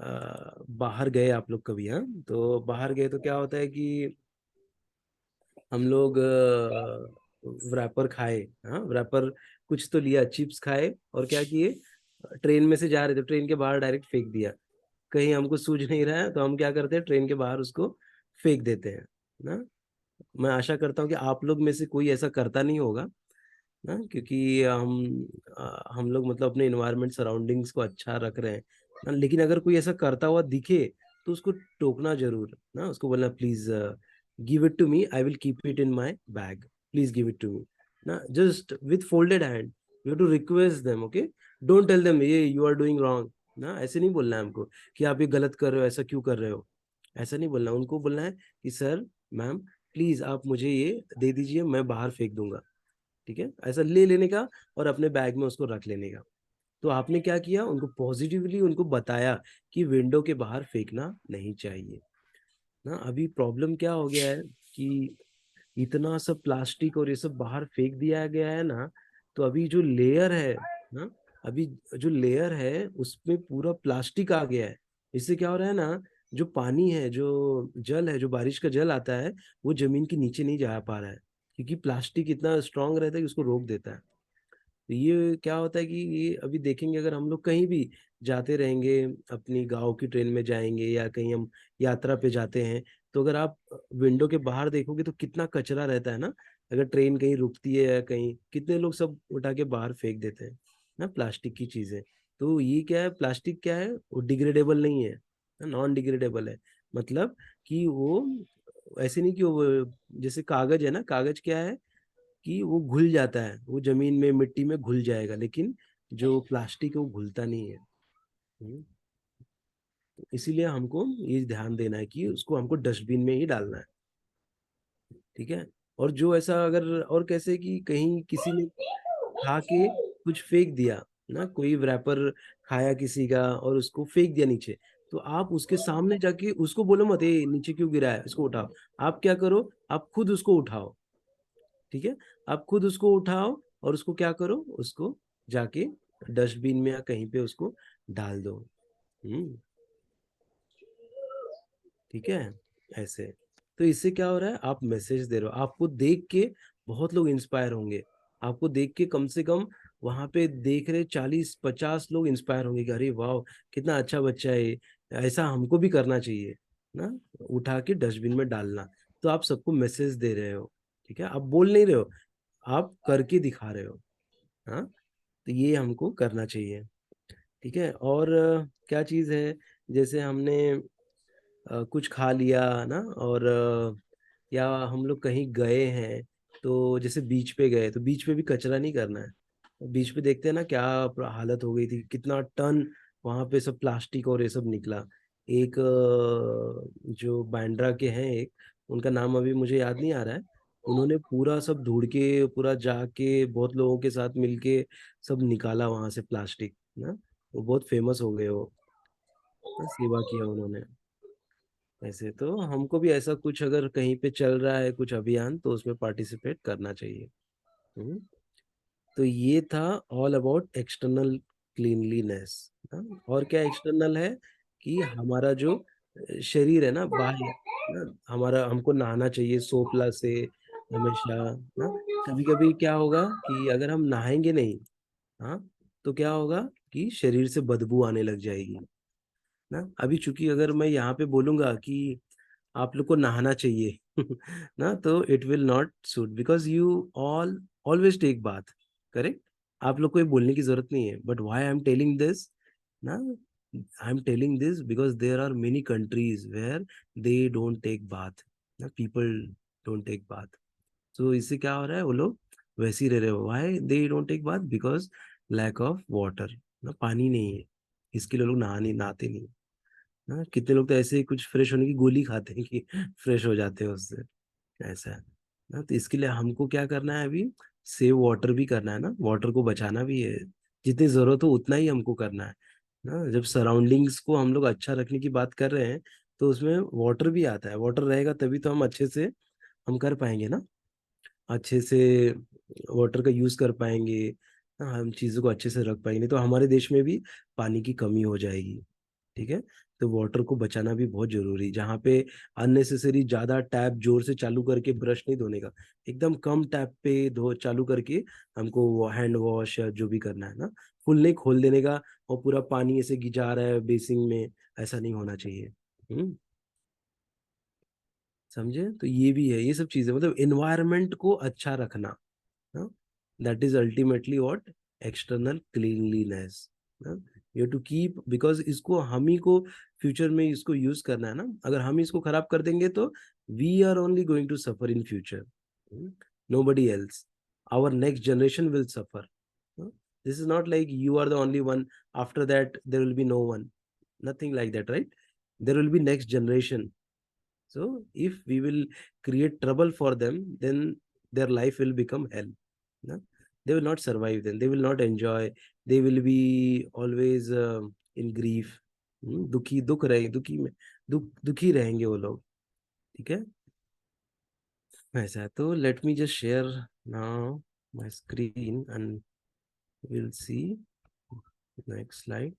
Speaker 1: बाहर गए आप लोग कभी, हाँ, तो बाहर गए तो क्या होता है कि हम लोग रैपर खाए, हाँ रैपर, कुछ तो लिया, चिप्स खाए, और क्या किए, ट्रेन में से जा रहे थे, ट्रेन के बाहर डायरेक्ट फेंक दिया। कहीं हमको सूझ नहीं रहा है तो हम क्या करते हैं, ट्रेन के बाहर उसको फेंक देते हैं ना। मैं आशा करता हूँ कि आप लोग में से कोई ऐसा करता नहीं होगा ना, क्योंकि हम लोग मतलब अपने इन्वायरमेंट सराउंडिंग्स को अच्छा रख रहे हैं ना। लेकिन अगर कोई ऐसा करता हुआ दिखे, तो उसको टोकना जरूर ना, उसको बोलना please give it to me, I will keep it in my bag, please give it to me ना, just with folded hand, you have to request them. Okay, don't tell them ये यू आर डूइंग रॉन्ग ना, ऐसे नहीं बोलना है हमको कि आप ये गलत कर रहे हो, ऐसा क्यों कर रहे हो, ऐसा नहीं बोलना। उनको बोलना है कि सर, मैम, प्लीज आप मुझे ये दे दीजिए, मैं बाहर फेंक दूंगा। ठीक है, ऐसा ले लेने का और अपने बैग में उसको रख लेने का। तो आपने क्या किया, उनको पॉजिटिवली उनको बताया कि विंडो के बाहर फेंकना नहीं चाहिए ना। अभी प्रॉब्लम क्या हो गया है कि इतना सब प्लास्टिक और ये सब बाहर फेंक दिया गया है ना, तो अभी जो लेयर है ना, अभी जो लेयर है उसमें पूरा प्लास्टिक आ गया है। इससे क्या हो रहा है ना, जो पानी है, जो जल है, जो बारिश का जल आता है, वो जमीन के नीचे नहीं जा पा रहा है, क्योंकि प्लास्टिक इतना स्ट्रांग रहता है कि उसको रोक देता है। तो ये क्या होता है कि ये अभी देखेंगे, अगर हम लोग कहीं भी जाते रहेंगे, अपनी गांव की ट्रेन में जाएंगे या कहीं हम यात्रा पे जाते हैं, तो अगर आप विंडो के बाहर देखोगे तो कितना कचरा रहता है ना। अगर ट्रेन कहीं रुकती है या कहीं, कितने लोग सब उठा के बाहर फेंक देते हैं ना, प्लास्टिक की चीजें। तो ये क्या है, प्लास्टिक क्या है, वो डिग्रेडेबल नहीं है, नॉन डिग्रेडेबल है। मतलब कि वो ऐसे नहीं कि वो, जैसे कागज है ना, कागज क्या है कि वो घुल जाता है, वो जमीन में मिट्टी में घुल जाएगा, लेकिन जो प्लास्टिक है वो घुलता नहीं है। हम्म, तो इसीलिए हमको ये ध्यान देना है कि उसको हमको डस्टबिन में ही डालना है। ठीक है। और जो ऐसा अगर, और कैसे कि कहीं किसी ने खा के कुछ फेंक दिया ना, कोई रैपर खाया किसी का और उसको फेंक दिया नीचे, तो आप उसके सामने जाके उसको बोलो मत, ए नीचे क्यों गिरा है, इसको उठाओ। आप क्या करो, आप खुद उसको उठाओ। ठीक है, आप खुद उसको उठाओ और उसको क्या करो, उसको जाके डस्टबिन में या कहीं पे उसको डाल दो। हम्म। ठीक है, ऐसे। तो इससे क्या हो रहा है, आप मैसेज दे रहे हो, आपको देख के बहुत लोग इंस्पायर होंगे। आपको देख के कम से कम वहां पे देख रहे 40-50 लोग इंस्पायर होंगे कि अरे वाह, कितना अच्छा बच्चा है ये, ऐसा हमको भी करना चाहिए ना, उठा के डस्टबिन में डालना। तो आप सबको मैसेज दे रहे हो। ठीक है, आप बोल नहीं रहे हो, आप करके दिखा रहे हो। हाँ, तो ये हमको करना चाहिए। ठीक है। और क्या चीज़ है, जैसे हमने कुछ खा लिया ना, और या हम लोग कहीं गए हैं, तो जैसे बीच पे गए, तो बीच पे भी कचरा नहीं करना है। बीच पे देखते हैं ना क्या हालत हो गई थी, कितना टन वहां पे सब प्लास्टिक और ये सब निकला। एक जो बांद्रा के हैं एक, उनका नाम अभी मुझे याद नहीं आ रहा है, उन्होंने पूरा सब ढूंढ के, पूरा जाके बहुत लोगों के साथ मिलके सब निकाला वहां से प्लास्टिक ना। वो बहुत फेमस हो गए वो, सेवा किया उन्होंने। ऐसे तो हमको भी ऐसा कुछ अगर कहीं पे चल रहा है कुछ अभियान, तो उसमें पार्टिसिपेट करना चाहिए। हम्म। तो ये था ऑल अबाउट एक्सटर्नल क्लीनलीनेस। और क्या एक्सटर्नल है कि हमारा जो शरीर है ना, बाहर ना, हमारा, हमको नहाना चाहिए सोपला से हमेशा ना। कभी कभी क्या होगा कि अगर हम नहाएंगे नहीं, हाँ, तो क्या होगा कि शरीर से बदबू आने लग जाएगी ना। अभी चूंकि अगर मैं यहाँ पे बोलूंगा कि आप लोग को नहाना चाहिए ना, तो it will not suit, because you always take bath. Correct. आप लोग को ये बोलने की जरूरत नहीं है, but why I am telling this ना, I am telling this because there are many countries where they don't take bath ना, पीपल डोंट टेक बाथ। तो इससे क्या हो रहा है, वो लोग वैसे ही रह रहे हो। Why they don't take bath, because lack of water ना, पानी नहीं है, इसके लिए लोग नहाते नहीं। हाँ, कितने लोग तो ऐसे ही कुछ फ्रेश होने की गोली खाते हैं कि फ्रेश हो जाते हैं उससे, ऐसा है ना। तो इसके लिए हमको क्या करना है अभी, सेव वाटर भी करना है ना, वाटर को बचाना भी है। जितनी जरूरत हो उतना ही हमको करना है ना। जब सराउंडिंग्स को हम लोग अच्छा रखने की बात कर रहे हैं, तो उसमें वाटर भी आता है। वाटर रहेगा तभी तो हम अच्छे से हम कर पाएंगे ना, अच्छे से वाटर का यूज कर पाएंगे। हम चीजों को अच्छे से रख पाएंगे, नहीं तो हमारे देश में भी पानी की कमी हो जाएगी। ठीक है। तो वाटर को बचाना भी बहुत जरूरी, जहाँ पे अननेसेसरी ज्यादा टैप जोर से चालू करके ब्रश नहीं धोने का, एकदम कम टैप पे धो चालू करके हमको वो हैंड वॉश या जो भी करना है ना, फुल नहीं खोल देने का और पूरा पानी ऐसे गिजा रहा है बेसिन में, ऐसा नहीं होना चाहिए। समझे। तो ये भी है, ये सब चीजें, मतलब एनवायरनमेंट को अच्छा रखना, that is ultimately what external cleanliness. You to keep, because इसको हम ही को फ्यूचर में इसको यूज करना है ना। अगर हम इसको खराब कर देंगे तो we are only going to suffer in future, nobody else, our next generation will suffer. This is not like you are the only one. After that, there will be no one. Nothing like that, right? There will be next generation. So if we will create trouble for them, then their life will become hell. No? They will not survive then. They will not enjoy. They will be always in grief. दुखी रहेंगे वो लोग. ठीक है. ऐसा है. तो let me just share now my screen and we'll see next slide.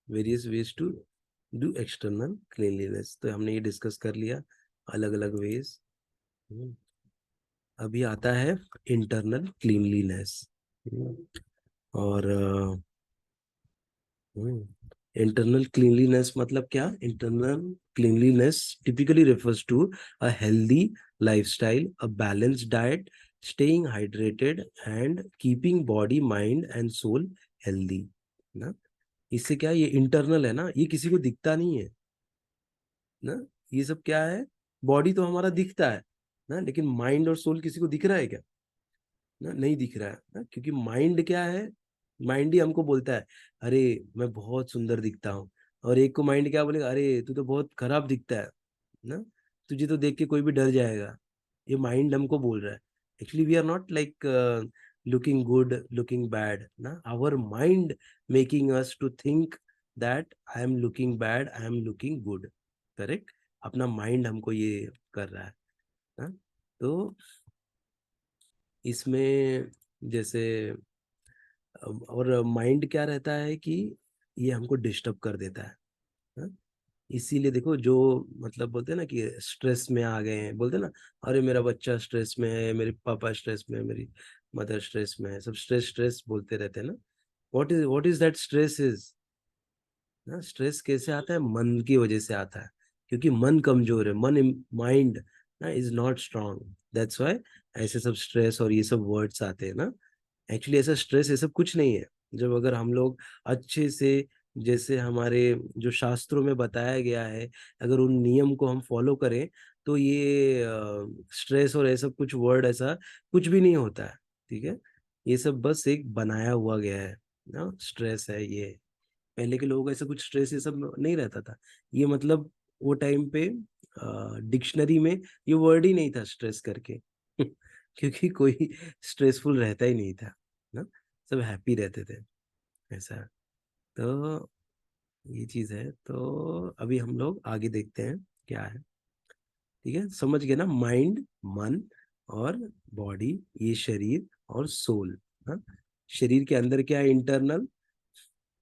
Speaker 1: Various ways to do external cleanliness. तो हमने ये डिस्कस कर लिया अलग अलग वेज. अभी आता है इंटरनल क्लीनलीनेस. और इंटरनल क्लीनलीनेस मतलब क्या? Internal cleanliness typically refers to a healthy lifestyle, a balanced diet, staying hydrated and keeping body, mind and soul healthy. ना, इससे क्या, ये इंटरनल है ना, ये किसी को दिखता नहीं है ना. ये सब क्या है? बॉडी तो हमारा दिखता है ना, लेकिन माइंड और सोल किसी को दिख रहा है क्या? ना, नहीं दिख रहा है ना. क्योंकि माइंड क्या है? माइंड ही हमको बोलता है अरे मैं बहुत सुंदर दिखता हूँ. और एक को माइंड क्या बोलेगा? अरे तू तो बहुत खराब दिखता है ना, तुझे तो देख के कोई भी डर जाएगा. ये माइंड हमको बोल रहा है. Actually we are not like looking good, looking bad ना. Our mind making us to think that I am looking bad, I am looking good. Correct. अपना माइंड हमको ये कर रहा है ना. तो इसमें जैसे और माइंड क्या रहता है कि ये हमको डिस्टर्ब कर देता है ना? इसीलिए देखो, जो मतलब बोलते हैं ना कि स्ट्रेस में आ गए हैं, बोलते हैं ना अरे मेरा बच्चा स्ट्रेस में है, मेरे पापा स्ट्रेस में है, मेरी मदर स्ट्रेस में है, सब स्ट्रेस स्ट्रेस बोलते रहते हैं ना. What is that stress is ना. स्ट्रेस कैसे आता है? मन की वजह से आता है. क्योंकि मन कमजोर है, मन, माइंड ना is not strong. That's why ऐसे सब स्ट्रेस और ये सब वर्ड्स आते हैं ना. एक्चुअली ऐसा स्ट्रेस ये सब कुछ नहीं है. जब अगर हम लोग अच्छे से, जैसे हमारे जो शास्त्रों में बताया गया है, अगर उन नियम को हम फॉलो करें, तो ये स्ट्रेस और ऐसा कुछ वर्ड ऐसा कुछ भी नहीं होता है. ठीक है. ये सब बस एक बनाया हुआ गया है ना. स्ट्रेस है ये. पहले के लोगों का ऐसा कुछ स्ट्रेस ये सब नहीं रहता था. ये मतलब वो टाइम पे डिक्शनरी में ये वर्ड ही नहीं था स्ट्रेस करके. क्योंकि कोई स्ट्रेसफुल रहता ही नहीं था ना. सब हैप्पी रहते थे. ऐसा. तो ये चीज है. तो अभी हम लोग आगे देखते हैं क्या है. ठीक है. समझ गए ना? माइंड, मन और बॉडी, ये शरीर और सोल ना. शरीर के अंदर क्या है? इंटरनल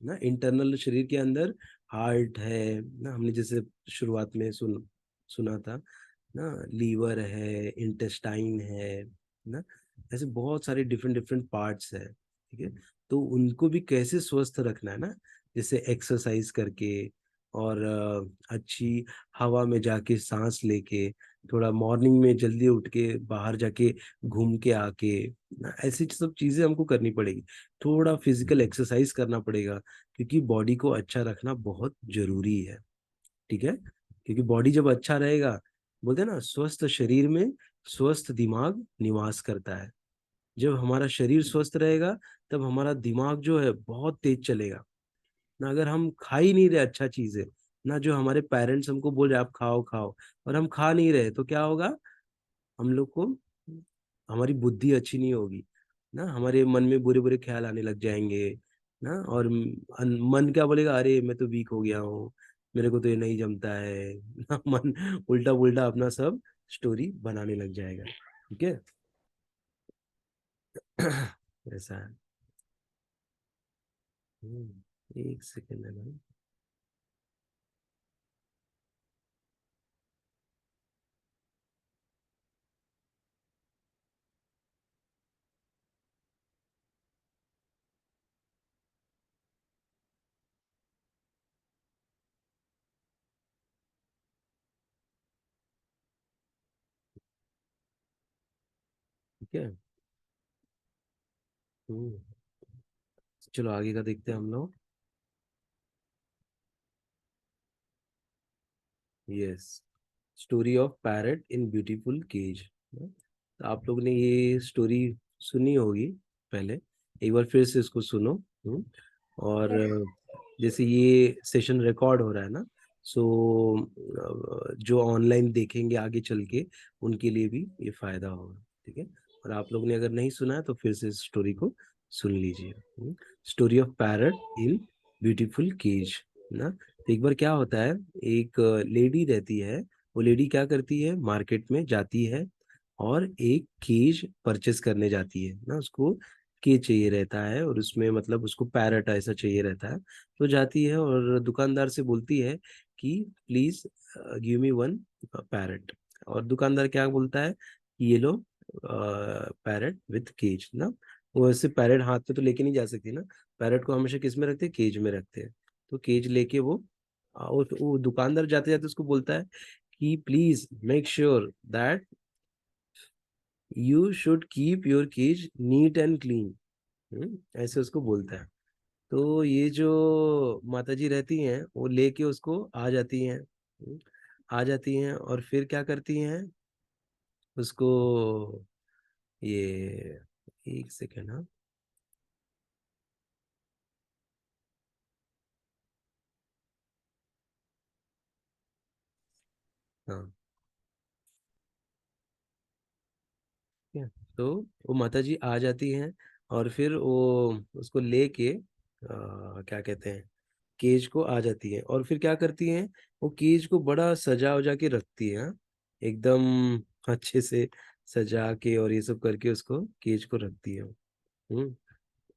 Speaker 1: ना. इंटरनल शरीर के अंदर हार्ट है ना. हमने जैसे शुरुआत में सुना था ना. लीवर है, इंटेस्टाइन है ना. ऐसे बहुत सारे डिफरेंट डिफरेंट पार्ट्स है. ठीक है. तो उनको भी कैसे स्वस्थ रखना है ना, जैसे एक्सरसाइज करके और अच्छी हवा में जाके सांस लेके, थोड़ा मॉर्निंग में जल्दी उठ के बाहर जाके घूम के आके ना, ऐसी सब चीजें हमको करनी पड़ेगी. थोड़ा फिजिकल एक्सरसाइज करना पड़ेगा, क्योंकि बॉडी को अच्छा रखना बहुत जरूरी है. ठीक है. क्योंकि बॉडी जब अच्छा रहेगा, बोलते हैं ना स्वस्थ शरीर में स्वस्थ दिमाग निवास करता है. जब हमारा शरीर स्वस्थ रहेगा, तब हमारा दिमाग जो है बहुत तेज चलेगा ना. अगर हम खा ही नहीं रहे अच्छा चीजें ना, जो हमारे पेरेंट्स हमको बोल रहे आप खाओ खाओ, और हम खा नहीं रहे, तो क्या होगा? हम लोग को, हमारी बुद्धि अच्छी नहीं होगी ना. हमारे मन में बुरे बुरे ख्याल आने लग जाएंगे ना. और मन क्या बोलेगा? अरे मैं तो वीक हो गया हूँ, मेरे को तो ये नहीं जमता है ना. मन उल्टा उल्टा अपना सब स्टोरी बनाने लग जाएगा. ठीक है. ऐसा है. एक सेकेंड है ना. ठीक है. हम्म, चलो आगे का देखते हैं हम लोग. Yes, story of parrot in beautiful cage. तो आप लोग ने ये स्टोरी सुनी होगी पहले, एक बार फिर से इसको सुनो। और
Speaker 3: Yes.
Speaker 1: जैसे ये सेशन रिकॉर्ड हो रहा है ना, सो जो ऑनलाइन देखेंगे आगे चल के उनके लिए भी ये फायदा होगा, ठीक है। और आप लोग ने अगर नहीं सुना है तो फिर से इस स्टोरी को सुन लीजिए। Story of parrot in beautiful cage ना। तो एक बार क्या होता है, एक लेडी रहती है, वो लेडी क्या करती है, मार्केट में जाती है और एक केज परचेस करने जाती है ना। उसको केज चाहिए रहता है और उसमें मतलब उसको पैरट ऐसा चाहिए रहता है। तो जाती है और दुकानदार से बोलती है कि please give me one parrot. और दुकानदार क्या बोलता है कि ये लो पैरट विथ केज ना। वो ऐसे पैरट हाथ में तो लेके नहीं जा सकती ना, पैरट को हमेशा किस में रखते हैं, केज में रखते हैं। तो केज लेके वो दुकानदार जाते जाते उसको बोलता है कि please make sure that you should keep your cage neat and clean, ऐसे उसको बोलता है। तो ये जो माता जी रहती हैं वो लेके उसको आ जाती हैं। आ जाती हैं और फिर क्या करती हैं उसको, ये एक सेकेंड, हाँ। हाँ, ठीक है। तो वो माता जी आ जाती हैं और फिर वो उसको लेके क्या कहते हैं, केज को आ जाती है और फिर क्या करती हैं, वो केज को बड़ा सजा उजा के रखती है, हाँ, एकदम अच्छे से सजा के और ये सब करके उसको केज को रखती है।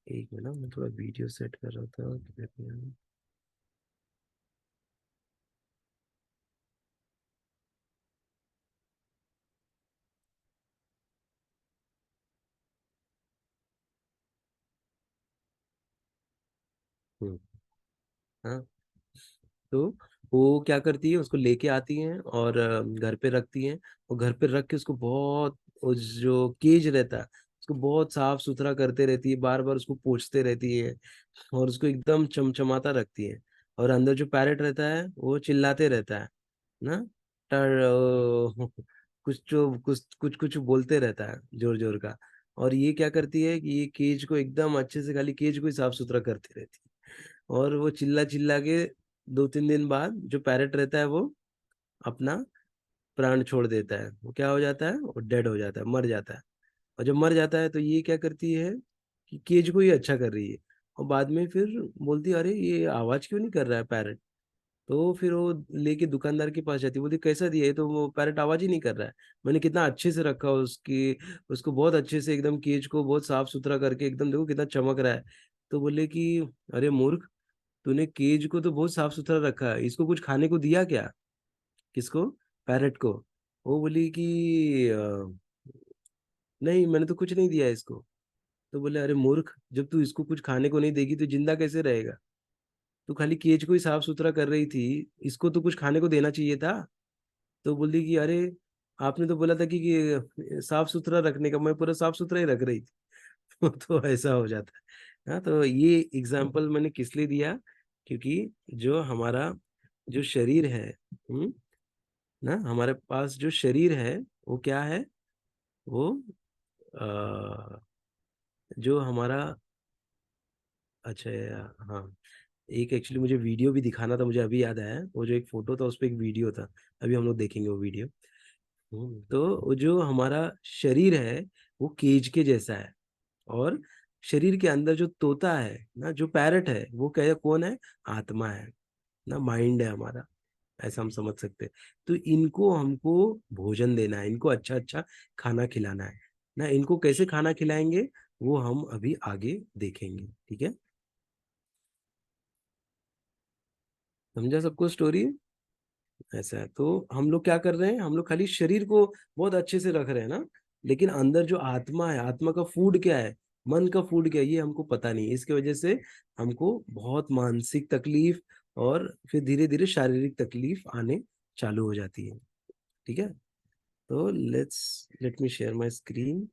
Speaker 1: एक मिनट, मैं थोड़ा वीडियो सेट कर रहा था। हम्म, हाँ। तो वो क्या करती है, उसको लेके आती हैं और घर पे रखती हैं। और घर पे रख के उसको बहुत, उस जो केज रहता है उसको बहुत साफ सुथरा करते रहती है, बार बार उसको पोंछते रहती है और उसको एकदम चमचमाता रखती है। और अंदर जो पैरेट रहता है वो चिल्लाते रहता है ना, टर कुछ जो कुछ कुछ कुछ बोलते रहता है जोर जोर का। और ये क्या करती है कि ये केज को एकदम अच्छे से, खाली केज को ही साफ सुथरा करती रहती है। और वो चिल्ला चिल्ला के 2-3 दिन बाद जो पैरेट रहता है वो अपना प्राण छोड़ देता है। वो क्या हो जाता है, वो डेड हो जाता है, मर जाता है। और जब मर जाता है तो ये क्या करती है कि केज को ही अच्छा कर रही है। और बाद में फिर बोलती है अरे ये आवाज क्यों नहीं कर रहा है पैरेट। तो फिर वो लेके दुकानदार के पास जाती है, बोलती कैसा दिया, ये तो वो पैरेट आवाज ही नहीं कर रहा है, मैंने कितना अच्छे से रखा उसकी, उसको बहुत अच्छे से एकदम केज को बहुत साफ सुथरा करके एकदम देखो कितना चमक रहा है। तो बोले कि अरे मूर्ख, तूने केज को तो बहुत साफ सुथरा रखा है, इसको कुछ खाने को दिया क्या, किसको, पैरेट को। वो बोली कि नहीं मैंने तो कुछ नहीं दिया इसको। तो बोले अरे मूर्ख, जब तू इसको कुछ खाने को नहीं देगी तो जिंदा कैसे रहेगा, तू खाली केज को ही साफ सुथरा कर रही थी, इसको तो कुछ खाने को देना चाहिए था। तो बोली कि अरे आपने तो बोला था कि साफ सुथरा रखने का, मैं पूरा साफ सुथरा ही रख रही थी। तो ऐसा हो जाता है। हाँ, तो ये एग्जाम्पल मैंने किस लिए दिया, क्योंकि जो हमारा जो शरीर है, ना, हमारे पास जो शरीर है वो क्या है, वो अ, जो हमारा, अच्छा हाँ, एक एक्चुअली मुझे वीडियो भी दिखाना था, मुझे अभी याद आया, वो जो एक फोटो था उस पर एक वीडियो था, अभी हम लोग देखेंगे वो वीडियो। तो वो जो हमारा शरीर है वो केज के जैसा है। और शरीर के अंदर जो तोता है ना, जो पैरट है, वो क्या, कौन है, आत्मा है ना, माइंड है हमारा, ऐसा हम समझ सकते हैं। तो इनको हमको भोजन देना है, इनको अच्छा अच्छा खाना खिलाना है ना। इनको कैसे खाना खिलाएंगे वो हम अभी आगे देखेंगे, ठीक है। समझा सबको स्टोरी, ऐसा है। तो हम लोग क्या कर रहे हैं, हम लोग खाली शरीर को बहुत अच्छे से रख रहे हैं ना, लेकिन अंदर जो आत्मा है, आत्मा का फूड क्या है, मन का फूड क्या है, ये हमको पता नहीं है। इसकी वजह से हमको बहुत मानसिक तकलीफ और फिर धीरे धीरे शारीरिक तकलीफ आने चालू हो जाती है, ठीक है। तो let me share my screen.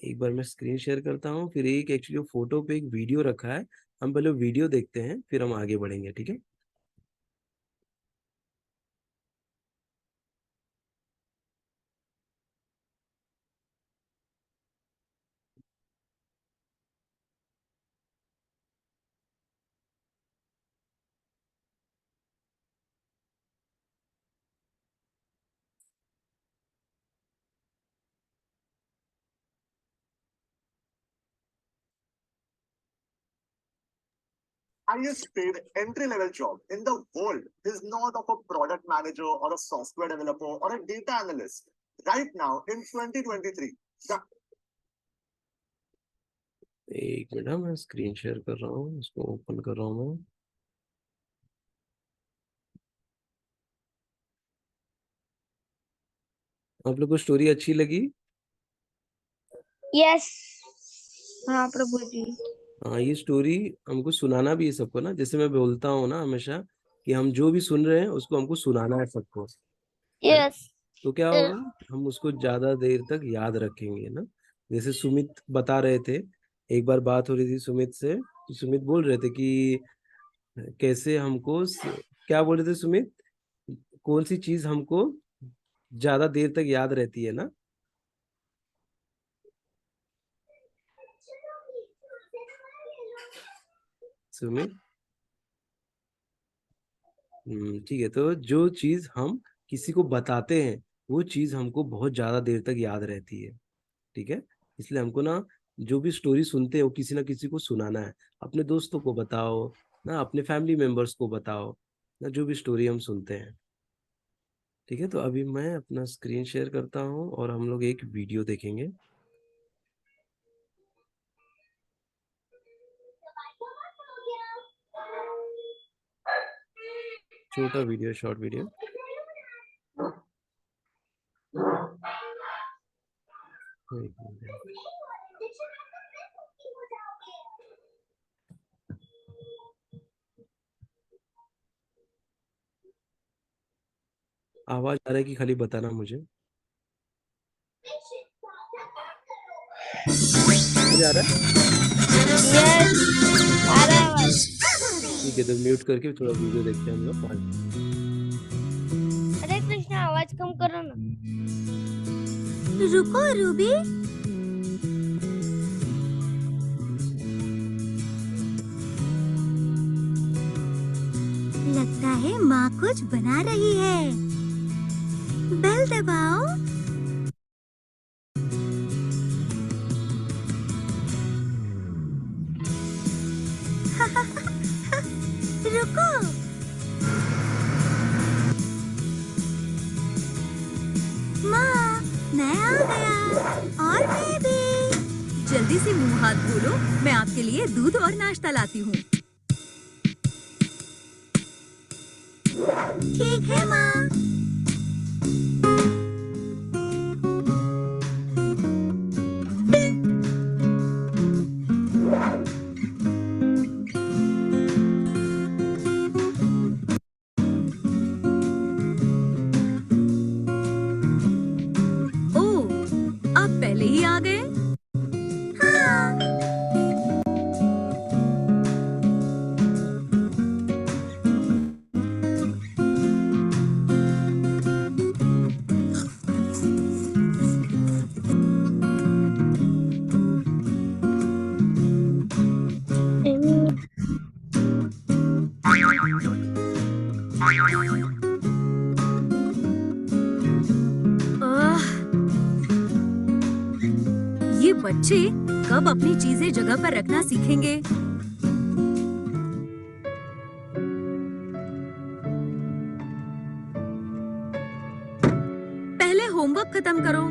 Speaker 1: एक बार मैं स्क्रीन शेयर करता हूँ, फिर एक एक्चुअली फोटो पे एक वीडियो रखा है, हम पहले वीडियो देखते हैं फिर हम आगे बढ़ेंगे, ठीक है।
Speaker 4: highest paid entry level job in the world is not of a product manager or a software developer or a data analyst. Right now in 2023, the
Speaker 1: एक मिनट, मैं स्क्रीन शेयर कर रहा हूँ, इसको ओपन कर रहा हूँ मैं। आप लोग को स्टोरी अच्छी लगी?
Speaker 2: यस। हाँ प्रभु जी।
Speaker 1: हाँ, ये स्टोरी हमको सुनाना भी है सबको ना, जैसे मैं बोलता हूँ ना हमेशा कि हम जो भी सुन रहे हैं उसको हमको सुनाना है सबको, है ना?
Speaker 2: यस।
Speaker 1: तो क्या होगा, हम उसको ज्यादा देर तक याद रखेंगे ना। जैसे सुमित बता रहे थे, एक बार बात हो रही थी सुमित से, तो सुमित बोल रहे थे कि कैसे हमको क्या बोल रहे थे सुमित, कौन सी चीज हमको ज्यादा देर तक याद रहती है ना? सुमित, ठीक है। तो जो चीज हम किसी को बताते हैं वो चीज हमको बहुत ज्यादा देर तक याद रहती है, ठीक है। इसलिए हमको ना जो भी स्टोरी सुनते हैं वो किसी ना किसी को सुनाना है। अपने दोस्तों को बताओ ना, अपने फैमिली मेंबर्स को बताओ ना, जो भी स्टोरी हम सुनते हैं, ठीक है। तो अभी मैं अपना स्क्रीन शेयर करता हूँ और हम लोग एक वीडियो देखेंगे। छोटा वीडियो, शॉर्ट वीडियो। आवाज आ रहा है कि खाली बताना मुझे? आ रहा है?
Speaker 2: यस आ रहा है आवाज।
Speaker 1: ठीक है, तो म्यूट करके थोड़ा वीडियो देखते हैं हम लोग।
Speaker 2: हरे कृष्णा, आवाज कम करो ना।
Speaker 5: रुको रूबी, लगता है माँ कुछ बना रही है। बेल दबाओ। रुको, माँ मैं आ गया। और मैं भी।
Speaker 6: जल्दी से मुंह हाथ धो लो, मैं आपके लिए दूध और नाश्ता लाती हूँ।
Speaker 5: ठीक है माँ।
Speaker 6: ओह, आप पहले ही आ गए?
Speaker 5: हाँ।
Speaker 6: आह, ये बच्चे कब अपनी चीजें जगह पर रखना सीखेंगे? पहले होमवर्क खत्म करो।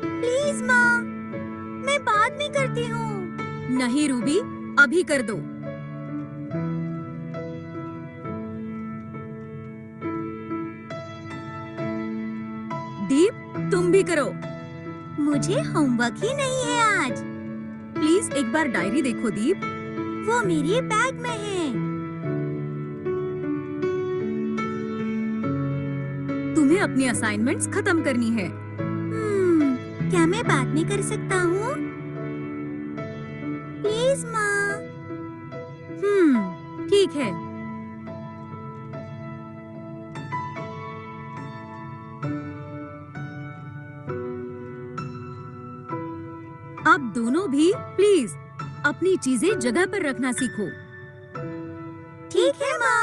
Speaker 5: प्लीज माँ, मैं बाद में करती हूँ।
Speaker 6: नहीं रूबी, अभी कर दो। दीप, तुम भी करो।
Speaker 5: मुझे होमवर्क ही नहीं है आज।
Speaker 6: प्लीज एक बार डायरी देखो दीप।
Speaker 5: वो मेरे बैग में है।
Speaker 6: तुम्हें अपनी असाइनमेंट्स खत्म करनी है।
Speaker 5: क्या मैं बाद में कर सकता हूँ? प्लीज माँ।
Speaker 6: ठीक है। आप दोनों भी प्लीज अपनी चीजें जगह पर रखना सीखो।
Speaker 5: ठीक है माँ।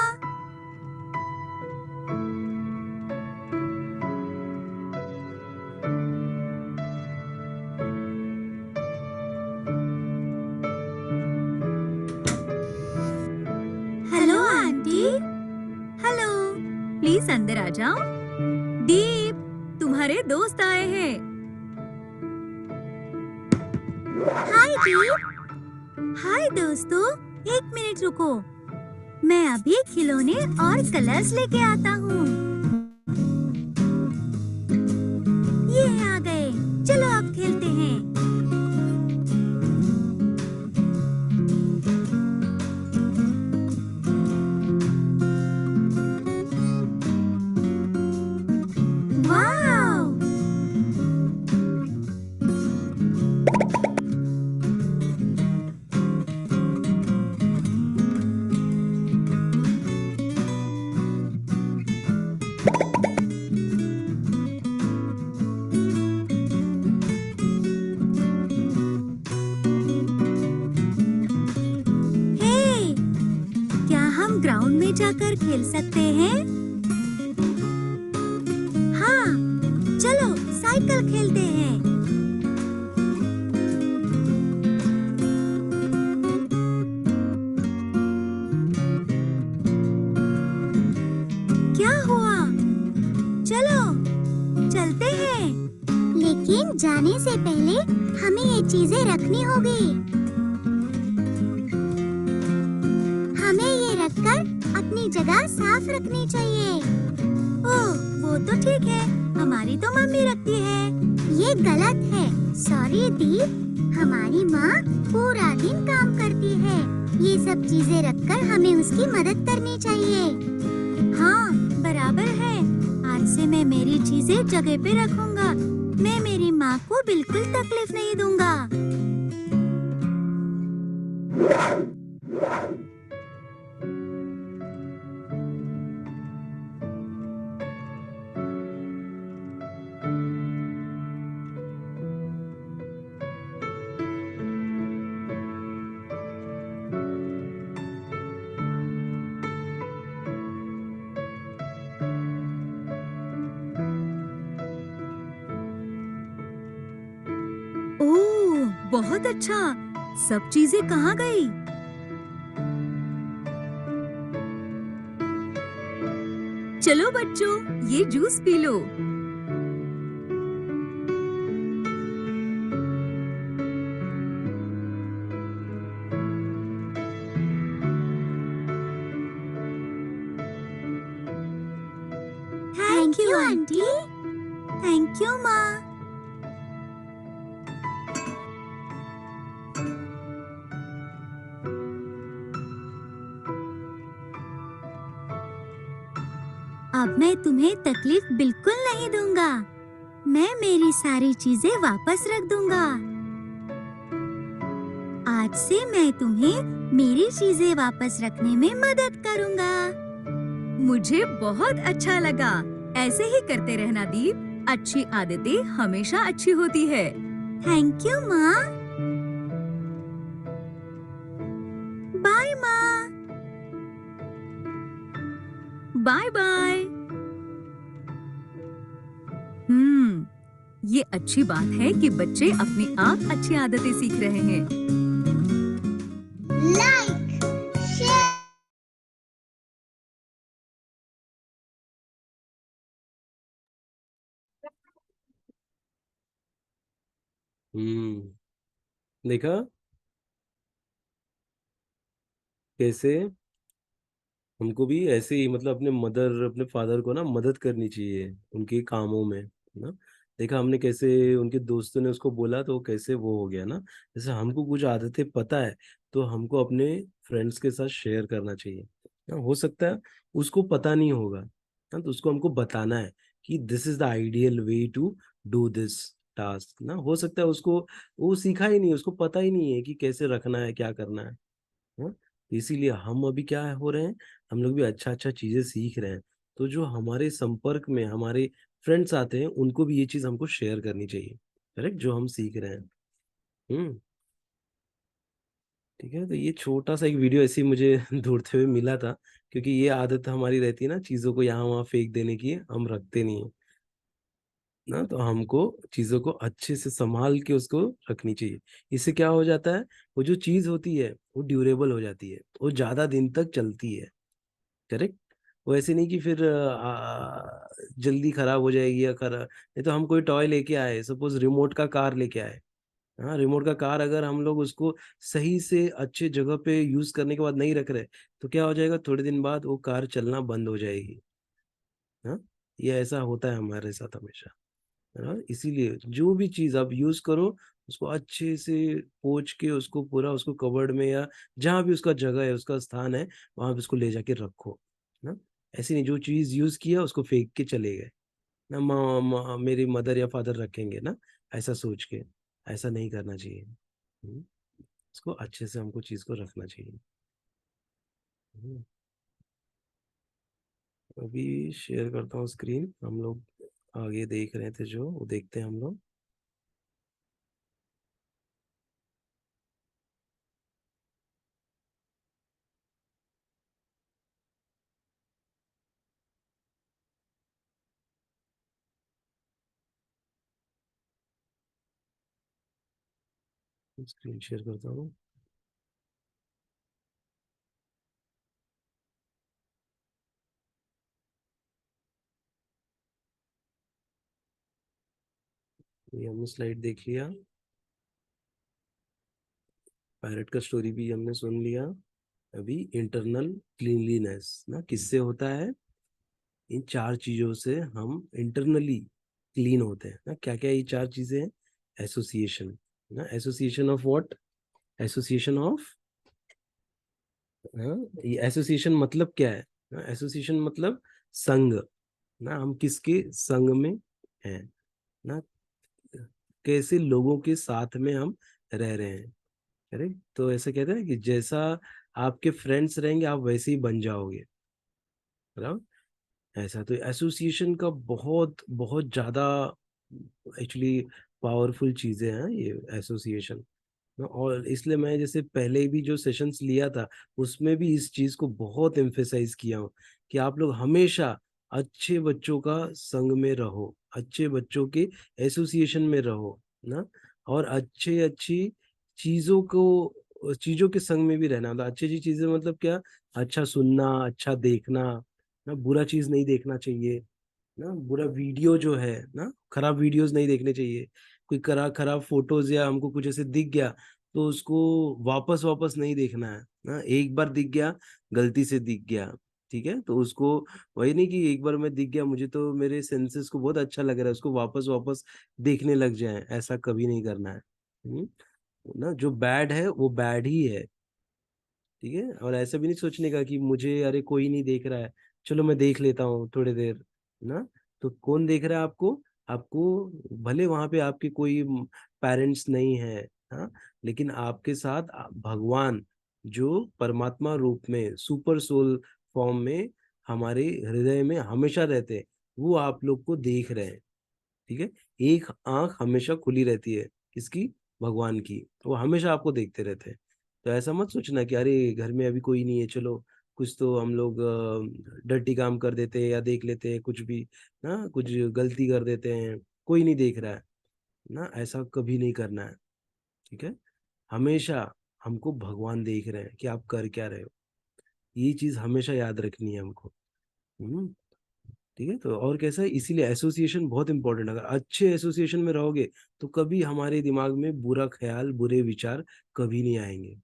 Speaker 6: प्लीज अंदर आ जाओ। दीप, तुम्हारे दोस्त आए हैं।
Speaker 5: हाय दीप। हाय दोस्तों, एक मिनट रुको, मैं अभी खिलौने और कलर्स लेके आता हूँ। ये आ गए, चलो अब खेलते हैं। वाव! हे, क्या हम ग्राउंड में जाकर खेल सकते हैं? हाँ, चलो साइकिल खेलते हैं। क्या हुआ? चलो चलते हैं। लेकिन जाने से पहले हमें ये चीजें रखनी होगी। हमें ये रखकर अपनी जगह साफ रखनी चाहिए। ओह, वो तो ठीक है, हमारी तो मम्मी रखती है। ये गलत है। सॉरी दीप, हमारी माँ पूरा दिन काम करती है। ये सब चीजें रखकर हमें उसकी मदद करनी चाहिए। हाँ, बराबर है। आज से मैं मेरी चीजें जगह पे रखूंगा। मैं मेरी माँ को बिल्कुल तकलीफ नहीं दूंगा।
Speaker 6: ओह, बहुत अच्छा। सब चीजें कहाँ गई? चलो बच्चों, ये juice P low.
Speaker 5: Thank you aunty. Thank you माँ। अब मैं तुम्हें तकलीफ बिल्कुल नहीं दूंगा। मैं मेरी सारी चीजें वापस रख दूंगा। आज से मैं तुम्हें मेरी चीजें वापस रखने में मदद करूंगा।
Speaker 6: मुझे बहुत अच्छा लगा। ऐसे ही करते रहना दीप। अच्छी आदतें हमेशा अच्छी होती है।
Speaker 5: थैंक यू माँ। बाय माँ।
Speaker 6: Bye bye. ये अच्छी बात है कि बच्चे अपने आप अच्छी आदतें सीख रहे हैं।
Speaker 5: Like, share.
Speaker 1: देखा कैसे हमको भी ऐसे ही मतलब अपने मदर अपने फादर को ना मदद करनी चाहिए उनके कामों में ना। देखा हमने कैसे उनके दोस्तों ने उसको बोला तो कैसे वो हो गया ना। जैसे हमको कुछ आदतें पता है तो हमको अपने फ्रेंड्स के साथ शेयर करना चाहिए ना। हो सकता है उसको पता नहीं होगा ना, तो उसको हमको बताना है कि this is the ideal way to do this task ना। हो सकता है उसको वो सीखा ही नहीं, उसको पता ही नहीं है कि कैसे रखना है क्या करना है। हाँ? इसीलिए हम अभी क्या हो रहे हैं, हम लोग भी अच्छा अच्छा चीजें सीख रहे हैं। तो जो हमारे संपर्क में हमारे फ्रेंड्स आते हैं उनको भी ये चीज हमको शेयर करनी चाहिए। करेक्ट, जो हम सीख रहे हैं। हम्म। ठीक है, तो ये छोटा सा एक वीडियो ऐसे ही मुझे ढूंढते हुए मिला था, क्योंकि ये आदत हमारी रहती है ना चीजों को यहाँ वहाँ फेंक देने की, हम रखते नहीं है ना। तो हमको चीजों को अच्छे से संभाल के उसको रखनी चाहिए। इससे क्या हो जाता है, वो जो चीज होती है वो ड्यूरेबल हो जाती है, वो ज्यादा दिन तक चलती है। करेक्ट। वो ऐसे नहीं कि फिर जल्दी खराब हो जाएगी या खराब, नहीं तो हम कोई टॉय लेके आए, सपोज रिमोट का कार लेके आए, हाँ रिमोट का कार अगर हम लोग उसको सही से अच्छे जगह पे यूज करने के बाद नहीं रख रहे, तो क्या हो जाएगा, थोड़े दिन बाद वो कार चलना बंद हो जाएगी। हाँ, ये ऐसा होता है हमारे साथ हमेशा, है ना। इसीलिए जो भी चीज आप यूज करो, उसको अच्छे से पोंछ के उसको पूरा उसको कवर्ड में या जहाँ भी उसका जगह है, उसका स्थान है, वहां पे उसको ले जाके रखो ना। ऐसे नहीं जो चीज यूज किया उसको फेंक के चले गए ना, मेरी मदर या फादर रखेंगे ना, ऐसा सोच के, ऐसा नहीं करना चाहिए। इसको अच्छे से हमको चीज को रखना चाहिए। हम्म, अभी शेयर करता हूँ स्क्रीन, हम लोग आगे देख रहे थे जो वो देखते हैं हम लोग। स्क्रीन शेयर करता हूँ। ये हमने स्लाइड देख लिया, पैरेट का स्टोरी भी हमने सुन लिया। अभी इंटरनल क्लीनलीनेस ना किससे होता है, इन चार चीजों से हम इंटरनली क्लीन होते हैं ना। क्या क्या ये चार चीजें हैं, एसोसिएशन ना, association of what, association of, ये एसोसिएशन मतलब क्या है ना, एसोसिएशन मतलब संग ना, हम किसके संग में हैं ना, कैसे लोगों के साथ में हम रह रहे हैं। करेक्ट, तो ऐसा कहते हैं कि जैसा आपके फ्रेंड्स रहेंगे आप वैसे ही बन जाओगे, बराबर। ऐसा तो एसोसिएशन का बहुत बहुत ज्यादा एक्चुअली पावरफुल चीजें हैं ये एसोसिएशन। और इसलिए मैं जैसे पहले भी जो सेशंस लिया था उसमें भी इस चीज को बहुत एम्फेसाइज किया हूँ कि आप लोग हमेशा अच्छे बच्चों का संग में रहो, अच्छे बच्चों के एसोसिएशन में रहो ना, और अच्छे अच्छी चीजों को, चीजों के संग में भी रहना, मतलब अच्छी अच्छी चीजें मतलब क्या, अच्छा सुनना, अच्छा देखना ना, बुरा चीज नहीं देखना चाहिए ना, बुरा वीडियो जो है ना, खराब वीडियोस नहीं देखने चाहिए, कोई खराब खराब फोटोज या हमको कुछ ऐसे दिख गया तो उसको वापस वापस नहीं देखना है ना, एक बार दिख गया, गलती से दिख गया, ठीक है, तो उसको, वही नहीं कि एक बार में दिख गया मुझे तो मेरे सेंसेस को बहुत अच्छा लग रहा है, उसको वापस वापस देखने लग जाए, ऐसा कभी नहीं करना है। ना जो बैड है वो बैड ही है, ठीक है। और ऐसा भी नहीं सोचने का कि मुझे अरे कोई नहीं देख रहा है, चलो मैं देख लेता हूँ थोड़ी देर ना, तो कौन देख रहा है आपको, आपको भले वहां पे आपके कोई पेरेंट्स नहीं है, हाँ, लेकिन आपके साथ भगवान जो परमात्मा रूप में सुपर सोल फॉर्म में हमारे हृदय में हमेशा रहते हैं, वो आप लोग को देख रहे हैं, ठीक है। एक आंख हमेशा खुली रहती है, किसकी, भगवान की, वो हमेशा आपको देखते रहते हैं। तो ऐसा मत सोचना कि अरे घर में अभी कोई नहीं है, चलो कुछ तो हम लोग डर्टी काम कर देते हैं या देख लेते हैं कुछ भी ना, कुछ गलती कर देते हैं, कोई नहीं देख रहा है ना, ऐसा कभी नहीं करना है, ठीक है। हमेशा हमको भगवान देख रहे हैं कि आप कर क्या रहे हो, ये चीज हमेशा याद रखनी है हमको। हम्म, ठीक है। तो और कैसा है, इसीलिए एसोसिएशन बहुत इंपॉर्टेंट, अगर अच्छे एसोसिएशन में रहोगे तो कभी हमारे दिमाग में बुरा ख्याल, बुरे विचार कभी नहीं आएंगे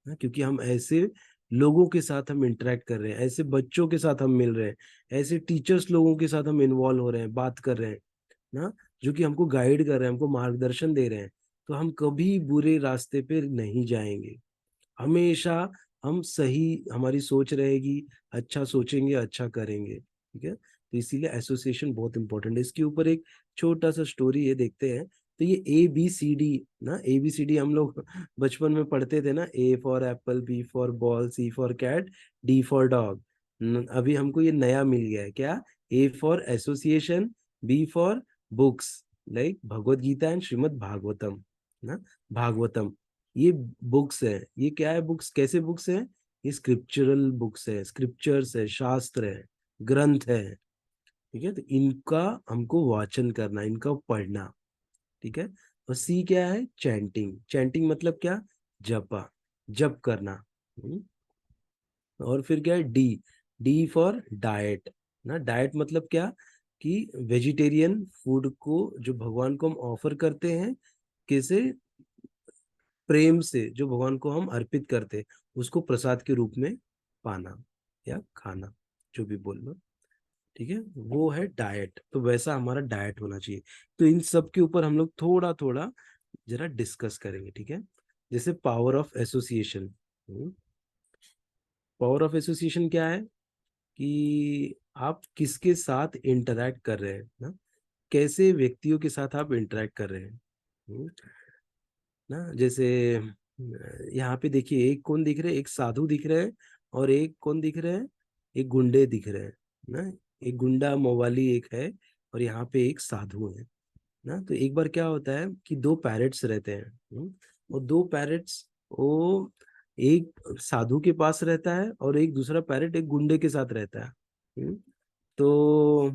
Speaker 1: ना, क्योंकि हम ऐसे लोगों के साथ हम इंटरेक्ट कर रहे हैं, ऐसे बच्चों के साथ हम मिल रहे हैं, ऐसे टीचर्स लोगों के साथ हम इन्वॉल्व हो रहे हैं, बात कर रहे हैं ना, जो कि हमको गाइड कर रहे हैं, हमको मार्गदर्शन दे रहे हैं, तो हम कभी बुरे रास्ते पे नहीं जाएंगे, हमेशा हम सही, हमारी सोच रहेगी, अच्छा सोचेंगे, अच्छा करेंगे, ठीक है। तो इसीलिए एसोसिएशन बहुत इंपॉर्टेंट है। इसके ऊपर एक छोटा सा स्टोरी है, देखते हैं। तो ये ABCD ना, ABCD हम लोग बचपन में पढ़ते थे ना, A for apple, B for ball, C for cat, D for dog. अभी हमको ये नया मिल गया है क्या, A for association, B for books, like Bhagavad Gita and Shrimad Bhagavatam ना, भागवतम, ये बुक्स है, ये क्या है, बुक्स कैसे बुक्स है, ये स्क्रिप्चरल बुक्स है, स्क्रिप्चर्स है, शास्त्र है, ग्रंथ है, ठीक है। तो इनका हमको वाचन करना, इनका पढ़ना, ठीक है। और सी क्या है, चैंटिंग, चैंटिंग मतलब क्या, जपा, जप करना। हम्म, और फिर क्या है, डी, डी फॉर डाइट ना। डाइट मतलब क्या कि वेजिटेरियन फूड को जो भगवान को हम ऑफर करते हैं, कैसे प्रेम से जो भगवान को हम अर्पित करते हैं, उसको प्रसाद के रूप में पाना या खाना, जो भी बोल लो, ठीक है, वो है डाइट। तो वैसा हमारा डाइट होना चाहिए। तो इन सब के ऊपर हम लोग थोड़ा थोड़ा जरा डिस्कस करेंगे, ठीक है। जैसे power of association. Power of association क्या है कि आप किसके साथ इंटरैक्ट कर रहे हैं ना, कैसे व्यक्तियों के साथ आप इंटरैक्ट कर रहे हैं। ना जैसे यहाँ पे देखिए, एक कौन दिख रहे हैं, एक साधु दिख रहे हैं, और एक कौन दिख रहे हैं, एक गुंडे दिख रहे हैं ना। एक गुंडा मवाली एक है, और यहाँ पे एक साधु है ना। तो एक बार क्या होता है कि दो पैरेट्स रहते हैं, और दो पैरेट्स, वो एक साधु के पास रहता है और एक दूसरा पैरेट एक गुंडे के साथ रहता है। तो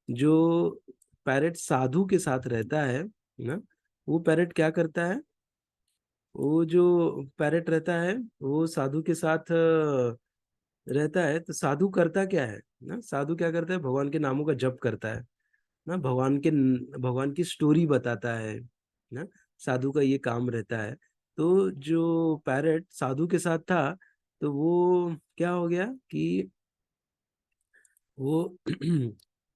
Speaker 1: जो पैरेट साधु के साथ रहता है ना, वो पैरेट क्या करता है, वो जो पैरेट रहता है वो साधु के साथ रहता है। तो साधु करता क्या है ना, साधु क्या करता है, भगवान के नामों का जप करता है ना, भगवान की स्टोरी बताता है ना। साधु का ये काम रहता है। तो जो पैरेट साधु के साथ था, तो वो क्या हो गया कि वो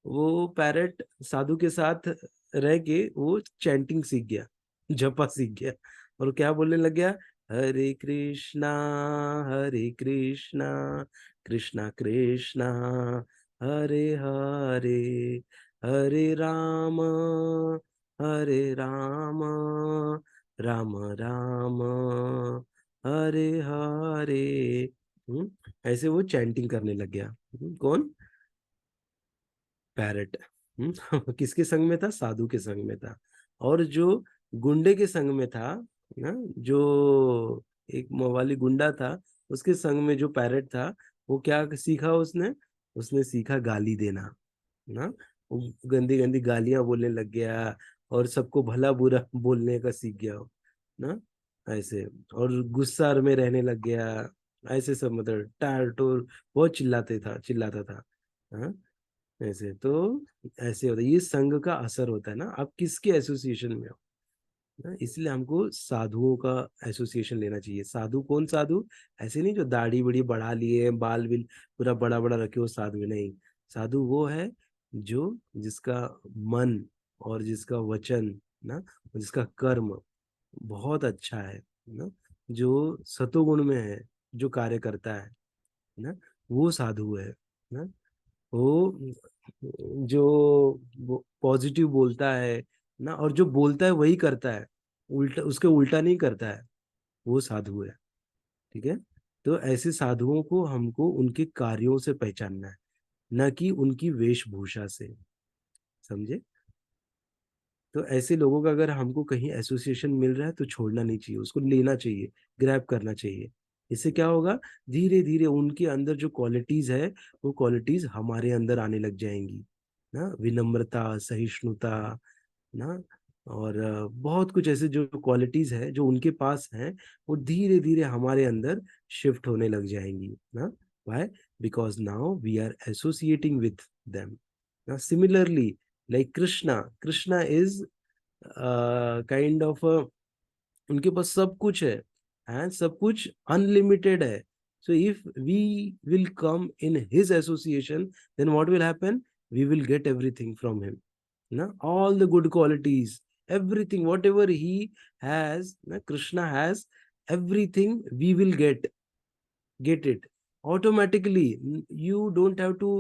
Speaker 1: वो पैरेट साधु के साथ रह के वो चैंटिंग सीख गया, जपा सीख गया, और क्या बोलने लग गया, हरे कृष्णा कृष्णा कृष्णा हरे हरे, हरे राम राम राम हरे हरे। ऐसे वो चैंटिंग करने लग गया। कौन, पैरट। किसके संग में था, साधु के संग में था। और जो गुंडे के संग में था ना, जो एक मवाली गुंडा था, उसके संग में जो पैरट था, वो क्या सीखा उसने, उसने सीखा गाली देना ना। वो गंदी गंदी गालियां बोलने लग गया, और सबको भला बुरा बोलने का सीख गया ना, ऐसे। और गुस्सा में रहने लग गया, ऐसे सब, मतलब टार टोर बहुत चिल्लाता था। हाँ, ऐसे तो ऐसे होता है, ये संघ का असर होता है ना, आप किसके एसोसिएशन में हो ना। इसलिए हमको साधुओं का एसोसिएशन लेना चाहिए। साधु कौन साधु, ऐसे नहीं जो दाढ़ी बड़ी बढ़ा लिए, बाल भी पूरा बड़ा बड़ा रखे, वो साधु नहीं। साधु वो है जो, जिसका मन और जिसका वचन ना, जिसका कर्म बहुत अच्छा है ना, जो सतोगुण में है, जो कार्य करता है ना, वो साधु है ना। वो जो पॉजिटिव बोलता है ना, और जो बोलता है वही करता है, उल्टा उसके उल्टा नहीं करता है, वो साधु है, ठीक है। तो ऐसे साधुओं को हमको उनके कार्यों से पहचानना है, न कि उनकी वेशभूषा से, समझे। तो ऐसे लोगों का अगर हमको कहीं एसोसिएशन मिल रहा है तो छोड़ना नहीं चाहिए, उसको लेना चाहिए, ग्रैब करना चाहिए। इससे क्या होगा, धीरे धीरे उनके अंदर जो क्वालिटीज है, वो क्वालिटीज हमारे अंदर आने लग जाएंगी ना। विनम्रता, सहिष्णुता ना, और बहुत कुछ ऐसे जो क्वालिटीज है जो उनके पास है, वो धीरे धीरे हमारे अंदर शिफ्ट होने लग जाएंगी ना। Why, because now we are associating with them ना। Similarly, like Krishna is kind of, उनके पास सब कुछ है, एंड सब कुछ अनलिमिटेड है। So if we will come in his association, then what will happen, we will get everything from him ना, all the good qualities, everything whatever he has na, Krishna has everything, we will get it automatically. You don't have to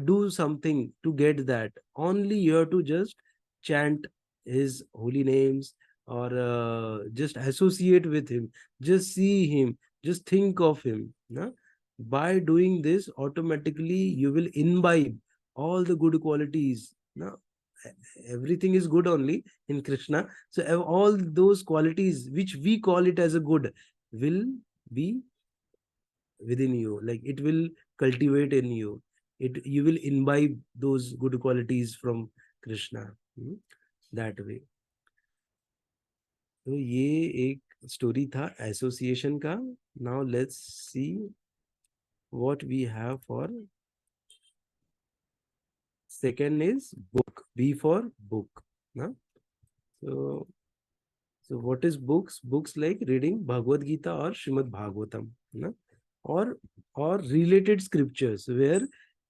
Speaker 1: do something to get that, only you have to just chant his holy names, or just associate with him, just see him, just think of him na? By doing this, automatically you will imbibe all the good qualities na? Everything is good only in Krishna. So all those qualities which we call it as a good will be within you, like it will cultivate in you, it, you will imbibe those good qualities from Krishna, that way. तो ये एक story था association का। Now let's see what we have for second is book. B for book. No? So, so what is books? Books like reading Bhagavad Gita or Srimad Bhagavatam, no? or related scriptures where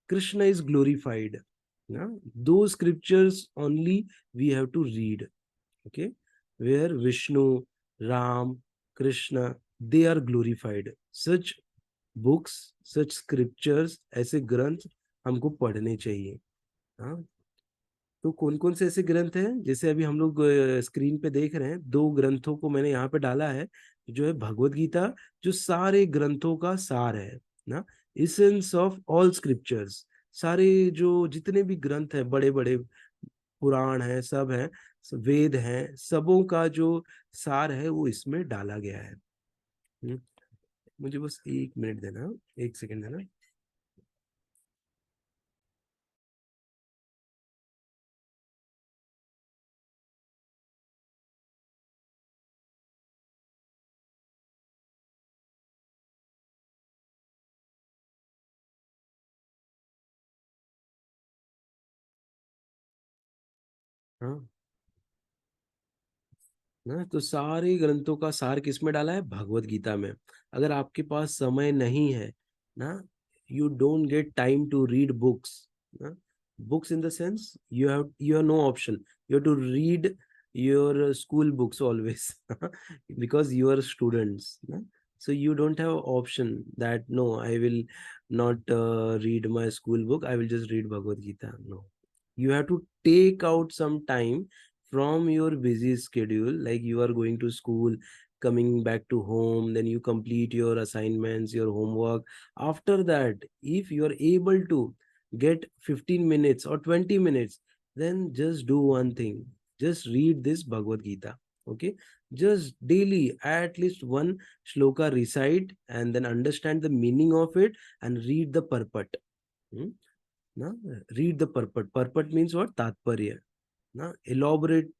Speaker 1: Krishna is glorified. No? Those scriptures only we have to read. Okay, where Vishnu, Ram, Krishna, they are glorified. Such books, such scriptures, ऐसे ग्रंथ हमको पढ़ने चाहिए. हाँ, तो कौन कौन से ऐसे ग्रंथ हैं, जैसे अभी हम लोग स्क्रीन पे देख रहे हैं, 2 ग्रंथों को मैंने यहाँ पे डाला है, जो है भगवत गीता, जो सारे ग्रंथों का सार है ना, इसेंस ऑफ ऑल स्क्रिप्चर्स. सारे जो जितने भी ग्रंथ हैं, बड़े बड़े पुराण है, सब है, वेद हैं, सबों का जो सार है वो इसमें डाला गया है. मुझे बस 1 मिनट देना, 1 सेकंड देना. हाँ ना, तो सारे ग्रंथों का सार किसमें डाला है? भगवत गीता में. अगर आपके पास समय नहीं है ना, you don't get time to read books ना, books in the sense you have no option, you have to read your school books always because you are students na? So you don't have option that no, I will not read my school book, I will just read Bhagavad Gita. No, you have to take out some time from your busy schedule, like you are going to school, coming back to home, then you complete your assignments, your homework. After that, if you are able to get 15 minutes or 20 minutes, then just do one thing, just read this Bhagavad Gita. Okay, just daily at least one shloka recite, and then understand the meaning of it and read the purport. Na? Read the purport. Purport means what? Tatparya. Na? Elaborated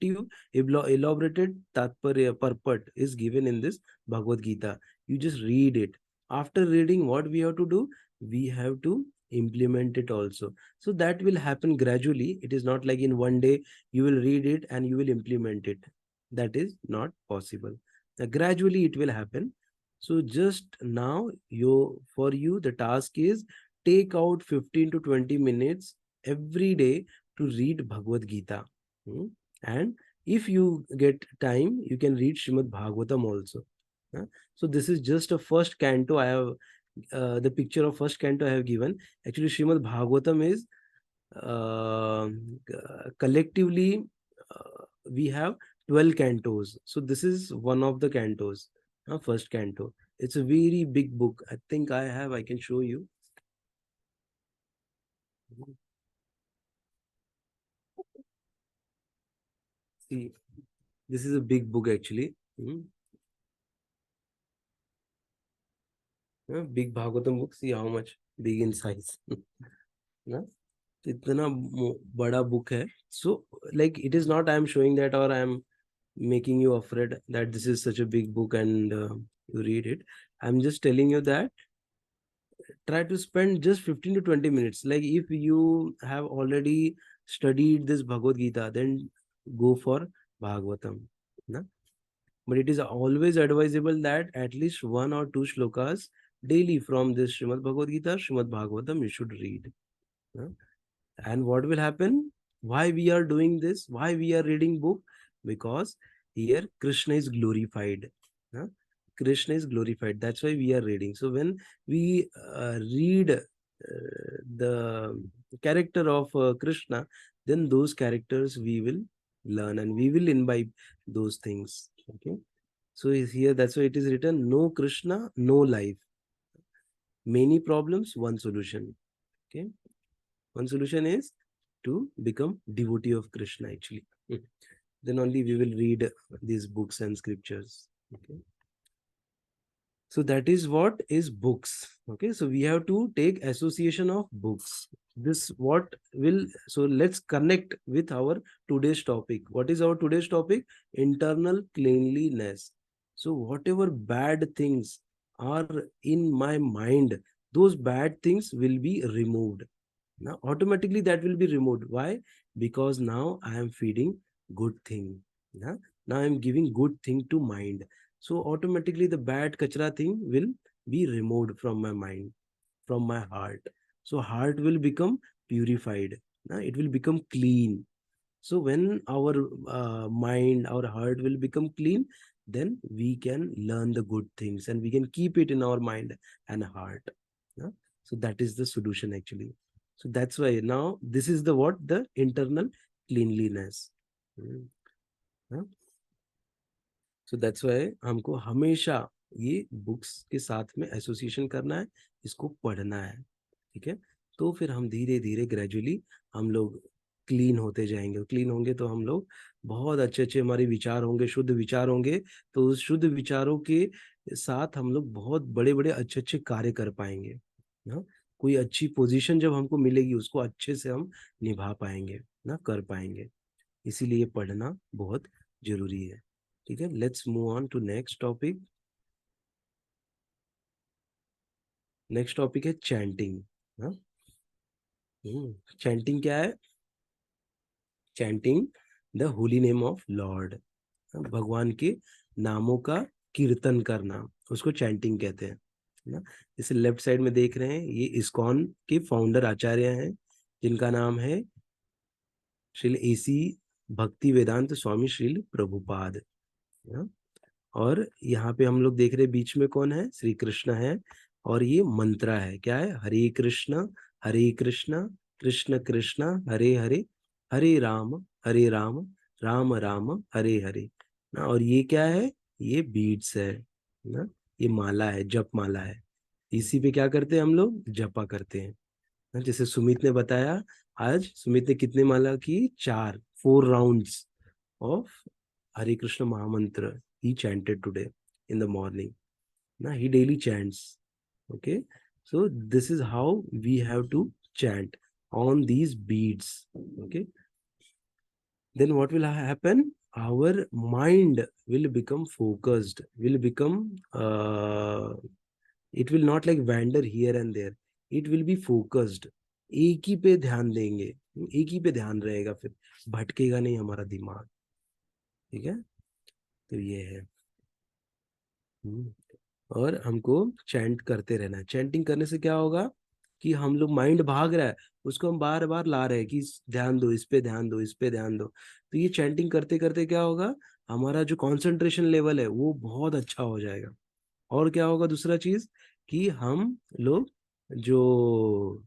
Speaker 1: Tatparya, purport is given in this Bhagavad Gita. You just read it. After reading, what we have to do? We have to implement it also. So that will happen gradually. It is not like in one day you will read it and you will implement it. That is not possible. Gradually it will happen. So just now, for you the task is take out 15 to 20 minutes every day to read Bhagavad Gita. And if you get time, you can read Srimad Bhagavatam also. So this is just a first canto. I have the picture of first canto I have given. Actually, Srimad Bhagavatam is collectively we have 12 cantos. So this is one of the cantos, first canto. It's a very big book. I think I can show you. See, this is a big book actually. Big Bhagavatam book. See how much big in size. ना, इतना बड़ा book है. So like it is not I am showing that or I am making you afraid that this is such a big book and you read it. I'm just telling you that try to spend just 15 to 20 minutes. Like if you have already studied this Bhagavad Gita, then go for Bhagavatam. Na? But it is always advisable that at least 1 or 2 shlokas daily from this Srimad Bhagavad Gita, Srimad Bhagavatam you should read. Na? And what will happen? Why we are doing this? Why we are reading book? Because here Krishna is glorified. Na? Krishna is glorified. That's why we are reading. So when we read the character of Krishna, then those characters we will learn and we will imbibe those things. Okay. So here, that's why it is written, no Krishna, no life. Many problems, one solution. Okay. One solution is to become devotee of Krishna actually. Then only we will read these books and scriptures. Okay. So that is what is books. Okay, so we have to take association of books. This what will, so let's connect with our today's topic. What is our today's topic? Internal cleanliness. So whatever bad things are in my mind, those bad things will be removed. Now automatically that will be removed. Why? Because now I am feeding good thing. Now I am giving good thing to mind. So automatically the bad kachra thing will be removed from my mind, from my heart. So heart will become purified. Now it will become clean. So when our mind, our heart will become clean, then we can learn the good things and we can keep it in our mind and heart. Yeah? So that is the solution actually. So that's why now this is the what? The internal cleanliness. Yeah? So that's why हमको हमेशा ये books के साथ में association करना है, इसको पढ़ना है, ठीक है? तो फिर हम धीरे धीरे ग्रेजुअली हम लोग क्लीन होते जाएंगे. क्लीन होंगे तो हम लोग बहुत अच्छे अच्छे हमारे विचार होंगे, शुद्ध विचार होंगे. तो उस शुद्ध विचारों के साथ हम लोग बहुत बड़े बड़े अच्छे अच्छे कार्य कर पाएंगे. ना कोई अच्छी पोजीशन जब हमको मिलेगी उसको अच्छे से हम निभा पाएंगे, ना कर पाएंगे. इसीलिए पढ़ना बहुत जरूरी है. ठीक है, let's move on to next topic. Next topic है चैंटिंग. चैंटिंग क्या है? Chanting the holy name of lord. भगवान के नामों का कीर्तन करना, उसको चैंटिंग कहते हैं ना. जैसे लेफ्ट साइड में देख रहे हैं, ये इस्कॉन के फाउंडर आचार्य हैं जिनका नाम है श्रील एसी भक्ति वेदांत स्वामी श्रील प्रभुपाद. और यहाँ पे हम लोग देख रहे हैं बीच में कौन है? श्री कृष्ण है. और ये मंत्रा है, क्या है? हरे कृष्ण कृष्ण कृष्ण हरे हरे, हरे राम राम राम हरे हरे ना. और ये क्या है? ये बीड्स है ना, ये माला है, जप माला है. इसी पे क्या करते हैं हम लोग? जपा करते हैं ना. जैसे सुमित ने बताया, आज सुमित ने कितने माला की? 4 राउंड्स ऑफ हरे कृष्ण महामंत्र he chanted today in the morning. Now he daily chants. Okay, so this is how we have to chant on these beads. Okay, then what will happen? Our mind will become focused, will become it will not like wander here and there, it will be focused. एक ही पे ध्यान देंगे, एक ही पे ध्यान रहेगा, फिर भटकेगा नहीं हमारा दिमाग. ठीक है, तो ये है. और हमको चैंट करते रहना है. चैंटिंग करने से क्या होगा कि हम लोग माइंड भाग रहा है, उसको हम बार बार ला रहे हैं कि ध्यान दो, इस पे ध्यान दो, इस पे ध्यान दो. तो ये चैंटिंग करते करते क्या होगा? हमारा जो कंसंट्रेशन लेवल है वो बहुत अच्छा हो जाएगा. और क्या होगा? दूसरा चीज कि हम लोग जो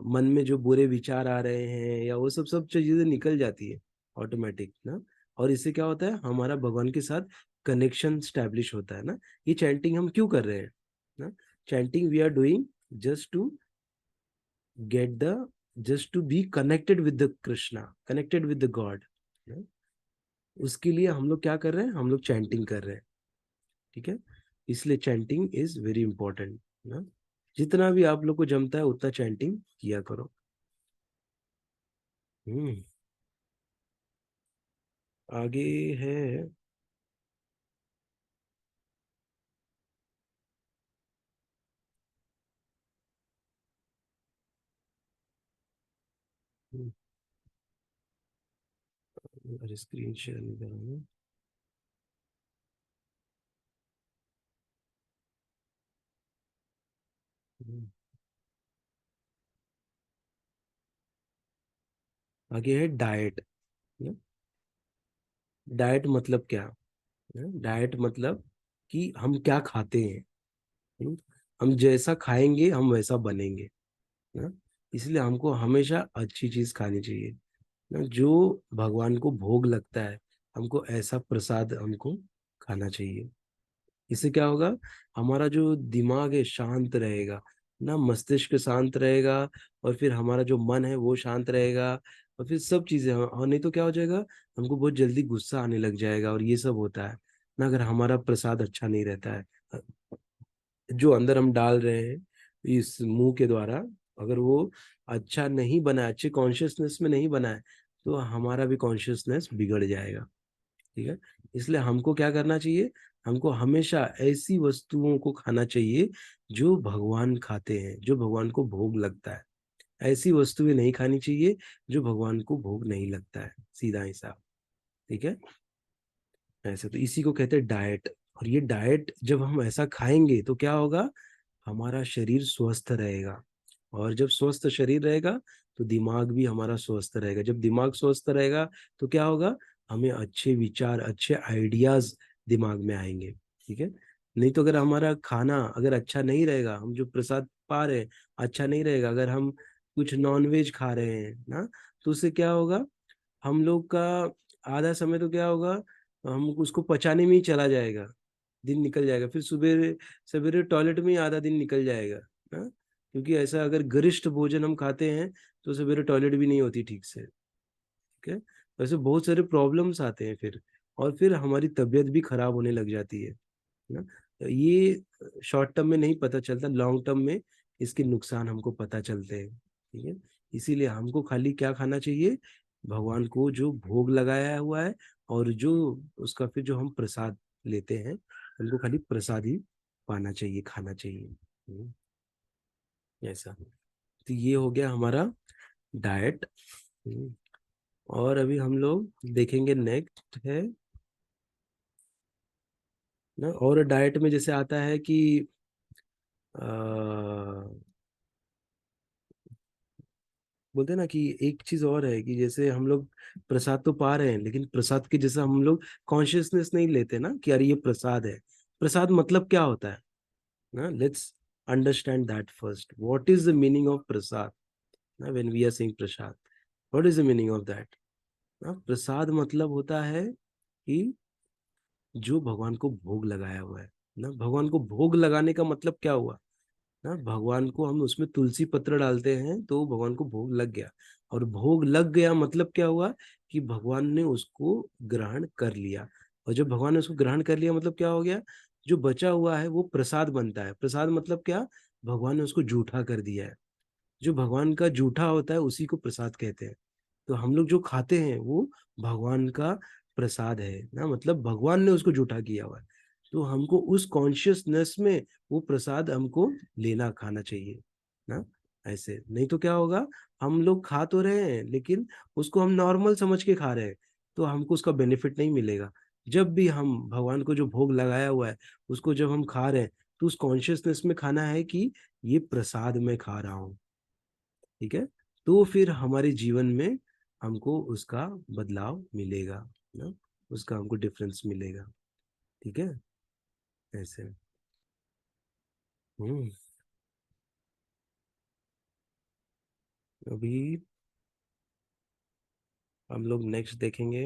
Speaker 1: मन में जो बुरे विचार आ रहे हैं या वो सब चीजें निकल जाती है ऑटोमेटिक ना. और इससे क्या होता है? हमारा भगवान के साथ कनेक्शन स्टैब्लिश होता है ना. ये चैंटिंग हम क्यों कर रहे हैं ना? Chanting we are doing just to get the, just to be connected with the Krishna, connected with the god. उसके लिए हम लोग क्या कर रहे हैं? हम लोग चैंटिंग कर रहे हैं. ठीक है, इसलिए चैंटिंग इज वेरी इंपॉर्टेंट ना. जितना भी आप लोग को जमता है उतना चैंटिंग किया करो. आगे है अरे स्क्रीन शेयर नहीं कर रहा हूँ. आगे है डाइट. डाइट मतलब क्या? डाइट मतलब कि हम क्या खाते हैं. हम जैसा खाएंगे हम वैसा बनेंगे ना. इसलिए हमको हमेशा अच्छी चीज खानी चाहिए ना. जो भगवान को भोग लगता है हमको ऐसा प्रसाद हमको खाना चाहिए. इससे क्या होगा? हमारा जो दिमाग है शांत रहेगा ना, मस्तिष्क शांत रहेगा, और फिर हमारा जो मन है वो शांत रहेगा, और फिर सब चीजें. और नहीं तो क्या हो जाएगा? हमको बहुत जल्दी गुस्सा आने लग जाएगा, और ये सब होता है ना अगर हमारा प्रसाद अच्छा नहीं रहता है. जो अंदर हम डाल रहे हैं इस मुंह के द्वारा, अगर वो अच्छा नहीं बना है, अच्छे कॉन्शियसनेस में नहीं बना है, तो हमारा भी कॉन्शियसनेस बिगड़ जाएगा. ठीक है। इसलिए हमको क्या करना चाहिए, हमको हमेशा ऐसी वस्तुओं को खाना चाहिए जो भगवान खाते हैं, जो भगवान को भोग लगता है। ऐसी वस्तुएं नहीं खानी चाहिए जो भगवान को भोग नहीं लगता है, सीधा हिसाब। ठीक है, ऐसे तो इसी को कहते हैं डाइट। और ये डाइट जब हम ऐसा खाएंगे तो क्या होगा, हमारा शरीर स्वस्थ रहेगा। और जब स्वस्थ शरीर रहेगा तो दिमाग भी हमारा स्वस्थ रहेगा। जब दिमाग स्वस्थ रहेगा तो क्या होगा, हमें अच्छे विचार, अच्छे आइडियाज दिमाग में आएंगे। ठीक है। नहीं तो अगर हमारा खाना अगर अच्छा नहीं रहेगा, हम जो प्रसाद पा रहे हैं अच्छा नहीं रहेगा, अगर हम कुछ नॉन वेज खा रहे हैं ना, तो उससे क्या होगा, हम लोग का आधा समय तो क्या होगा, हम उसको पचाने में ही चला जाएगा, दिन निकल जाएगा। फिर सुबह सवेरे टॉयलेट में ही आधा दिन निकल जाएगा ना। क्योंकि ऐसा अगर गरिष्ठ भोजन हम खाते हैं तो सवेरे टॉयलेट भी नहीं होती ठीक से। ठीक है। वैसे बहुत सारे प्रॉब्लम्स आते हैं फिर, और फिर हमारी तबीयत भी खराब होने लग जाती है ना। तो ये शॉर्ट टर्म में नहीं पता चलता, लॉन्ग टर्म में इसके नुकसान हमको पता चलते हैं। ठीक है। इसीलिए हमको खाली क्या खाना चाहिए, भगवान को जो भोग लगाया हुआ है, और जो उसका फिर जो हम प्रसाद लेते हैं, हमको खाली प्रसाद ही पाना चाहिए, खाना चाहिए। ऐसा। तो ये हो गया हमारा डाइट। और अभी हम लोग देखेंगे नेक्स्ट है ना, और डाइट में जैसे आता है कि बोलते हैं ना कि एक चीज और है कि जैसे हम लोग प्रसाद तो पा रहे हैं, लेकिन प्रसाद के जैसा हम लोग कॉन्शियसनेस नहीं लेते ना कि अरे ये प्रसाद है। प्रसाद मतलब क्या होता है ना, let's understand that first. What is the meaning of prasad ना, when we are saying prasad, what is the meaning of that ना। प्रसाद मतलब होता है कि जो भगवान को भोग लगाया हुआ है ना। भगवान को भोग लगाने का मतलब क्या हुआ ना, भगवान को हम उसमें तुलसी पत्र डालते हैं तो भगवान को भोग लग गया। और भोग लग गया मतलब क्या हुआ, कि भगवान ने उसको ग्रहण कर लिया। और जब भगवान ने उसको ग्रहण कर लिया मतलब क्या हो गया, जो बचा हुआ है वो प्रसाद बनता है। प्रसाद मतलब क्या, भगवान ने उसको जूठा कर दिया है। जो भगवान का जूठा होता है उसी को प्रसाद कहते हैं। तो हम लोग जो खाते हैं वो भगवान का प्रसाद है ना, मतलब भगवान ने उसको जूठा किया हुआ है। तो हमको उस कॉन्शियसनेस में वो प्रसाद हमको लेना, खाना चाहिए ना। ऐसे नहीं तो क्या होगा, हम लोग खा तो रहे हैं लेकिन उसको हम नॉर्मल समझ के खा रहे हैं, तो हमको उसका बेनिफिट नहीं मिलेगा। जब भी हम भगवान को जो भोग लगाया हुआ है उसको जब हम खा रहे हैं, तो उस कॉन्शियसनेस में खाना है कि ये प्रसाद में खा रहा हूँ। ठीक है। तो फिर हमारे जीवन में हमको उसका बदलाव मिलेगा ना, उसका हमको डिफरेंस मिलेगा। ठीक है। ऐसे। हम्म। अभी हम लोग नेक्स्ट देखेंगे,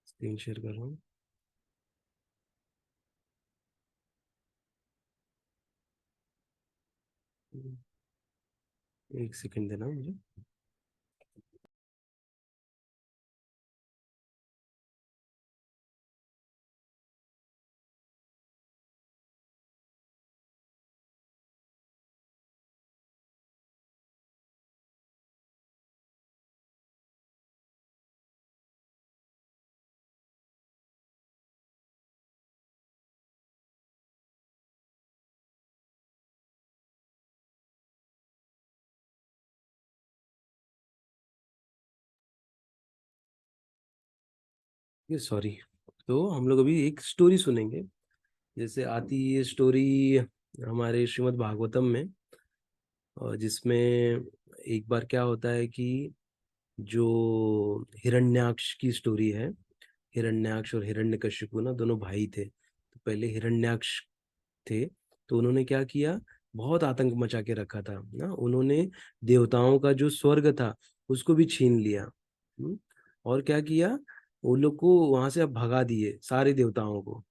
Speaker 1: स्क्रीन शेयर कर रहा हूँ। एक सेकंड देना मुझे। ये सॉरी। तो हम लोग अभी एक स्टोरी सुनेंगे, जैसे आती है स्टोरी हमारे श्रीमद् भागवतम में। और जिसमें एक बार क्या होता है कि जो हिरण्याक्ष की स्टोरी है, हिरण्याक्ष और हिरण्यकशिपु ना दोनों भाई थे। तो पहले हिरण्याक्ष थे, तो उन्होंने क्या किया, बहुत आतंक मचा के रखा था ना। उन्होंने देवताओं का जो स्वर्ग था उसको भी छीन लिया। और क्या किया, वो लोग को वहां से अब भगा दिए सारे देवताओं को।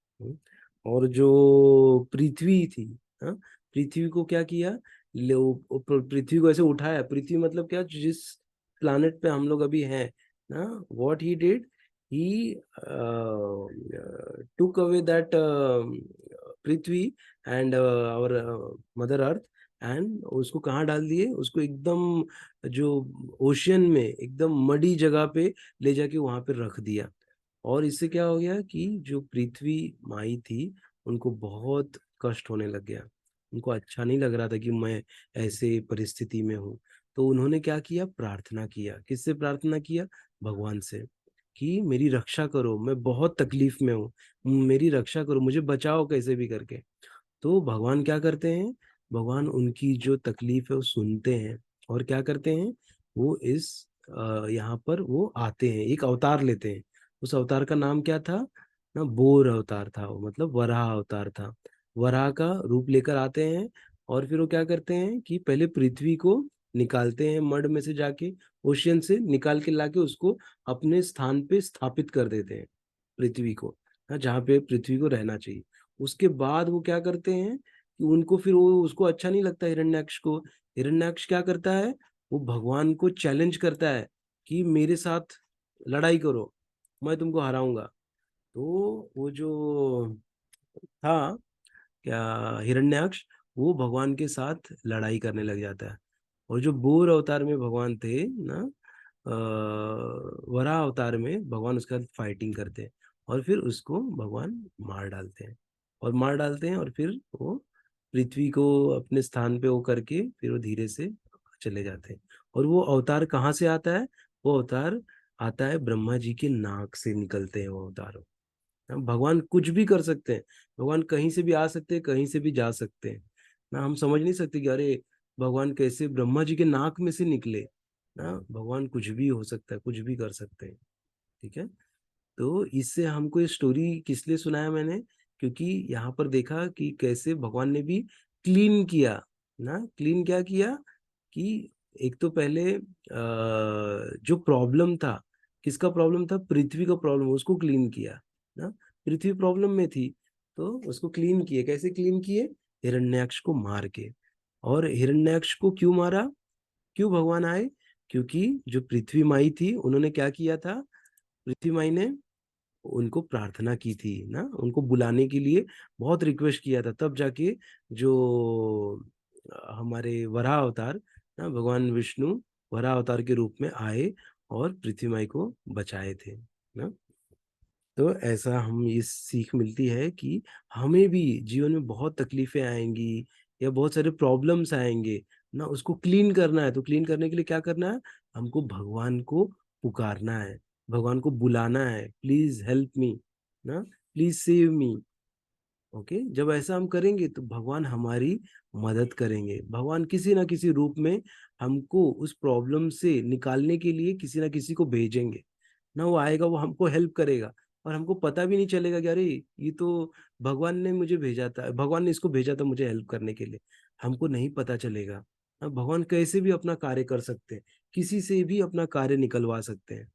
Speaker 1: और जो पृथ्वी थी, हाँ, पृथ्वी को क्या किया, पृथ्वी को ऐसे उठाया। पृथ्वी मतलब क्या, जिस प्लानेट पे हम लोग अभी हैं ना, what he did, he took away that Prithvi and our mother earth, and उसको कहाँ डाल दिए, उसको एकदम जो ओशियन में एकदम मडी जगह पे ले जाके वहां पे रख दिया। और इससे क्या हो गया कि जो पृथ्वी माई थी उनको बहुत कष्ट होने लग गया, उनको अच्छा नहीं लग रहा था कि मैं ऐसे परिस्थिति में हूँ। तो उन्होंने क्या किया, प्रार्थना किया। किससे प्रार्थना किया? भगवान से, कि मेरी रक्षा करो, मैं बहुत तकलीफ में हूँ, मेरी रक्षा करो, मुझे बचाओ कैसे भी करके। तो भगवान क्या करते हैं, भगवान उनकी जो तकलीफ है वो सुनते हैं और क्या करते हैं, वो इस यहाँ पर वो आते हैं, एक अवतार लेते हैं। उस अवतार का नाम क्या था ना, बोर अवतार था वो, मतलब वराह अवतार था। वराह का रूप लेकर आते हैं और फिर वो क्या करते हैं कि पहले पृथ्वी को निकालते हैं मड में से जाके, ओशियन से निकाल के लाके उसको अपने स्थान पे स्थापित कर देते हैं, पृथ्वी को, हाँ, जहाँ पे पृथ्वी को रहना चाहिए। उसके बाद वो क्या करते हैं कि उनको फिर वो उसको अच्छा नहीं लगता हिरण्याक्ष को। हिरण्याक्ष क्या करता है, वो भगवान को चैलेंज करता है कि मेरे साथ लड़ाई करो, मैं तुमको हराऊंगा। तो वो जो था क्या, हिरण्याक्ष, वो भगवान के साथ लड़ाई करने लग जाता है। और जो बोर अवतार में भगवान थे ना, वराह अवतार में भगवान उसके साथ फाइटिंग करते हैं और फिर उसको भगवान मार डालते हैं। और मार डालते हैं और फिर वो पृथ्वी को अपने स्थान पे वो करके फिर वो धीरे से चले जाते हैं। और वो अवतार कहाँ से आता है, वो अवतार आता है ब्रह्मा जी के नाक से निकलते हैं वो अवतार। हम भगवान कुछ भी कर सकते हैं, भगवान कहीं से भी आ सकते हैं, कहीं से भी जा सकते हैं ना। हम समझ नहीं सकते कि अरे भगवान कैसे ब्रह्मा जी के नाक में से निकले ना। भगवान कुछ भी हो सकता है, कुछ भी कर सकते हैं। ठीक है, तो इससे हमको ये स्टोरी किस लिए सुनाया मैंने, क्योंकि यहाँ पर देखा कि कैसे भगवान ने भी क्लीन किया ना। क्लीन क्या किया कि एक तो पहले जो प्रॉब्लम था, किसका प्रॉब्लम था, पृथ्वी का प्रॉब्लम, उसको क्लीन किया ना। पृथ्वी प्रॉब्लम में थी तो उसको क्लीन किए। कैसे क्लीन किए, हिरण्याक्ष को मार के। और हिरण्याक्ष को क्यों मारा, क्यों भगवान आए, क्योंकि जो पृथ्वी माई थी उन्होंने क्या किया था, पृथ्वी माई ने उनको प्रार्थना की थी ना, उनको बुलाने के लिए बहुत रिक्वेस्ट किया था, तब जाके जो हमारे वराह अवतार ना, भगवान विष्णु वराह अवतार के रूप में आए और पृथ्वी माई को बचाए थे ना। तो ऐसा हम ये सीख मिलती है कि हमें भी जीवन में बहुत तकलीफें आएंगी या बहुत सारे प्रॉब्लम्स आएंगे ना, उसको क्लीन करना है। तो क्लीन करने के लिए क्या करना है, हमको भगवान को पुकारना है, भगवान को बुलाना है, प्लीज हेल्प मी ना, प्लीज सेव मी। ओके, जब ऐसा हम करेंगे तो भगवान हमारी मदद करेंगे। भगवान किसी ना किसी रूप में हमको उस प्रॉब्लम से निकालने के लिए किसी ना किसी को भेजेंगे ना। वो आएगा, वो हमको हेल्प करेगा और हमको पता भी नहीं चलेगा कि अरे ये तो भगवान ने मुझे भेजा था, भगवान ने इसको भेजा था मुझे हेल्प करने के लिए, हमको नहीं पता चलेगा। अब भगवान कैसे भी अपना कार्य कर सकते हैं, किसी से भी अपना कार्य निकलवा सकते हैं।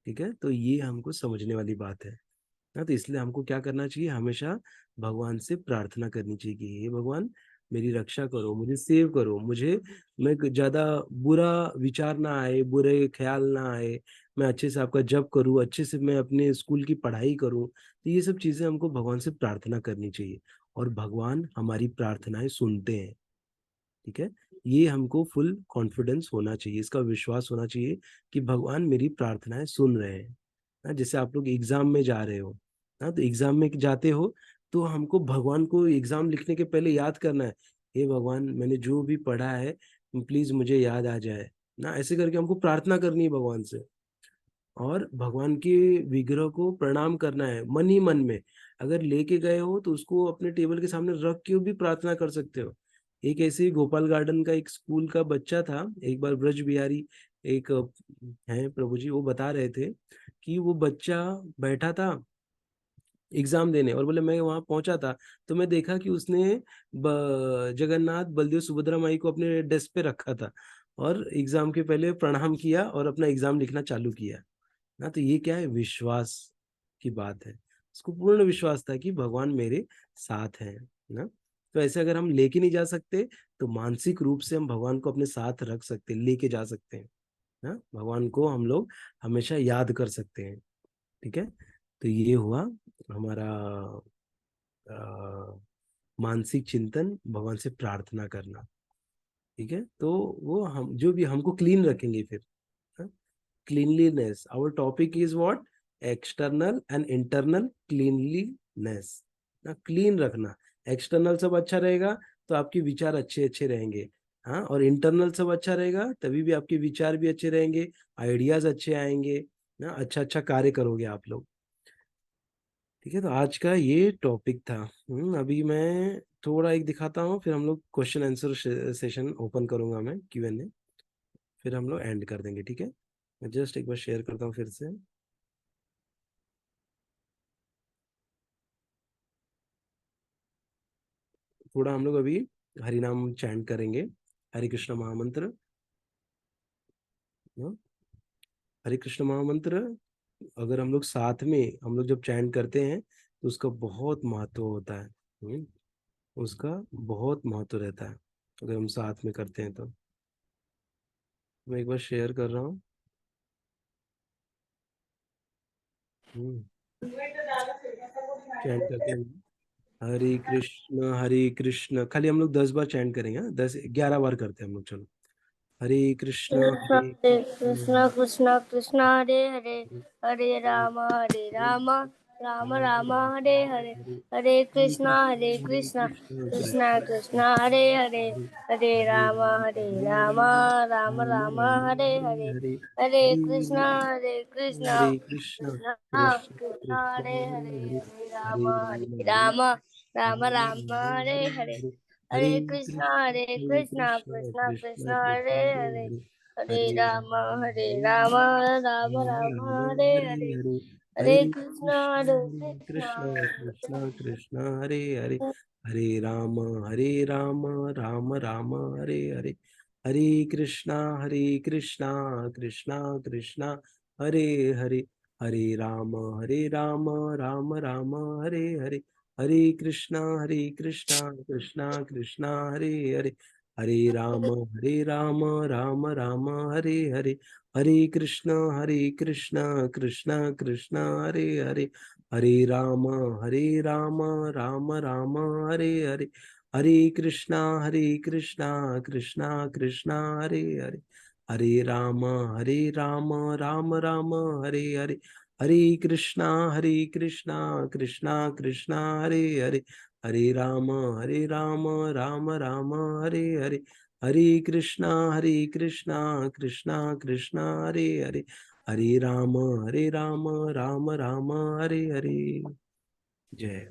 Speaker 1: ठीक है, तो ये हमको समझने वाली बात है ना। तो इसलिए हमको क्या करना चाहिए, हमेशा भगवान से प्रार्थना करनी चाहिए कि हे भगवान मेरी रक्षा करो, मुझे सेव करो, मुझे मैं ज्यादा बुरा विचार ना आए, बुरे ख्याल ना आए, मैं अच्छे से आपका जप करूं, अच्छे से मैं अपने स्कूल की पढ़ाई करूं। तो ये सब चीजें हमको भगवान से प्रार्थना करनी चाहिए और भगवान हमारी प्रार्थनाएं सुनते हैं। ठीक है, ये हमको फुल कॉन्फिडेंस होना चाहिए, इसका विश्वास होना चाहिए कि भगवान मेरी प्रार्थनाएं सुन रहे हैं ना। जैसे आप लोग एग्जाम में जा रहे हो ना, तो एग्जाम में जाते हो तो हमको भगवान को एग्जाम लिखने के पहले याद करना है, हे भगवान मैंने जो भी पढ़ा है प्लीज मुझे याद आ जाए ना। ऐसे करके हमको प्रार्थना करनी है भगवान से और भगवान के विग्रह को प्रणाम करना है मन ही मन में। अगर लेके गए हो तो उसको अपने टेबल के सामने रख के भी प्रार्थना कर सकते हो। एक ऐसे ही गोपाल गार्डन का एक स्कूल का बच्चा था, एक बार ब्रज बिहारी एक है प्रभु जी, वो बता रहे थे कि वो बच्चा बैठा था एग्जाम देने और बोले मैं वहां पहुंचा था तो मैं देखा कि उसने जगन्नाथ बलदेव सुभद्रा माई को अपने डेस्क पे रखा था और एग्जाम के पहले प्रणाम किया और अपना एग्जाम लिखना चालू किया ना। तो ये क्या है, विश्वास की बात है। उसको पूर्ण विश्वास था कि भगवान मेरे साथ है ना। तो ऐसे अगर हम लेके नहीं जा सकते तो मानसिक रूप से हम भगवान को अपने साथ रख सकते हैं, लेके जा सकते हैं ना। भगवान को हम लोग हमेशा याद कर सकते हैं। ठीक है, तो ये हुआ हमारा अ, मानसिक चिंतन, भगवान से प्रार्थना करना। ठीक है, तो वो हम जो भी हमको क्लीन रखेंगे फिर, cleanliness, our topic is what, external and internal cleanliness, ना क्लीन रखना। एक्सटर्नल सब अच्छा रहेगा तो आपके विचार अच्छे अच्छे रहेंगे, हाँ, और इंटरनल सब अच्छा रहेगा तभी भी आपके विचार भी अच्छे रहेंगे, आइडियाज अच्छे आएंगे ना, अच्छा अच्छा कार्य करोगे आप लोग। ठीक है, तो आज का ये टॉपिक था। अभी मैं थोड़ा एक दिखाता हूँ, फिर हम लोग क्वेश्चन आंसर सेशन ओपन करूंगा, मैं Q&A, फिर हम लोग एंड कर देंगे। ठीक है, मैं जस्ट एक बार शेयर करता हूँ फिर से। थोड़ा हम लोग अभी हरि नाम चैंट करेंगे, हरे कृष्ण महामंत्र, हाँ? हरे कृष्ण महामंत्र अगर हम लोग साथ में हम लोग जब चैंट करते हैं तो उसका बहुत महत्व होता है। उसका बहुत महत्व रहता है अगर हम साथ में करते हैं तो। मैं एक बार शेयर कर रहा हूँ। चैंट करते हैं, हरे कृष्ण, खाली हम लोग 10 बार चैंट करेंगे, 10-11 बार करते हैं हम लोग। चलो, हरे कृष्ण
Speaker 2: कृष्ण
Speaker 1: हरे
Speaker 2: हरे
Speaker 1: कृष्ण,
Speaker 2: कृष्ण कृष्ण कृष्ण हरे हरे,
Speaker 1: हरे
Speaker 2: हरे राम राम राम हरे हरे,
Speaker 1: हरे
Speaker 2: हरे कृष्ण
Speaker 1: कृष्ण
Speaker 2: कृष्ण
Speaker 1: कृष्ण
Speaker 2: कृष्ण हरे हरे, हरे
Speaker 1: हरे
Speaker 2: राम राम राम हरे हरे,
Speaker 1: हरे
Speaker 2: हरे
Speaker 1: हरे
Speaker 2: कृष्ण
Speaker 1: हरे कृष्ण
Speaker 2: कृष्ण
Speaker 1: कृष्ण
Speaker 2: कृष्ण
Speaker 1: कृष्ण
Speaker 2: हरे हरे,
Speaker 1: हरे
Speaker 2: हरे
Speaker 1: हरे
Speaker 2: राम राम
Speaker 1: हरे
Speaker 2: हरे हरे,
Speaker 1: हरे हरे
Speaker 2: हरे कृष्ण कृष्ण कृष्ण कृष्ण
Speaker 1: कृष्ण
Speaker 2: हरे
Speaker 1: कृष्ण हरे
Speaker 2: हरे,
Speaker 1: हरे
Speaker 2: हरे
Speaker 1: हरे
Speaker 2: राम राम राम हरे
Speaker 1: हरे
Speaker 2: हरे,
Speaker 1: हरे
Speaker 2: हरे
Speaker 1: हरे
Speaker 2: कृष्ण
Speaker 1: कृष्ण कृष्ण कृष्ण हरे हरे,
Speaker 2: कृष्ण
Speaker 1: हरे राम राम राम हरे हरे, हरे कृष्णा कृष्णा कृष्णा हरे हरे, हरे राम राम राम हरे हरे, हरे कृष्णा कृष्णा कृष्णा हरे हरे, हरे राम राम राम हरे हरे, हरे कृष्ण कृष्ण कृष्ण हरे हरे, हरे राम राम राम हरे हरे, हरे कृष्णा कृष्ण कृष्ण हरे हरे, हरे राम राम राम हरे हरे, हरे कृष्णा कृष्ण कृष्ण हरे हरे, हरे राम राम राम हरे हरे, हरे कृष्णा कृष्ण कृष्ण हरे हरे, हरे राम राम राम हरे हरे। जय।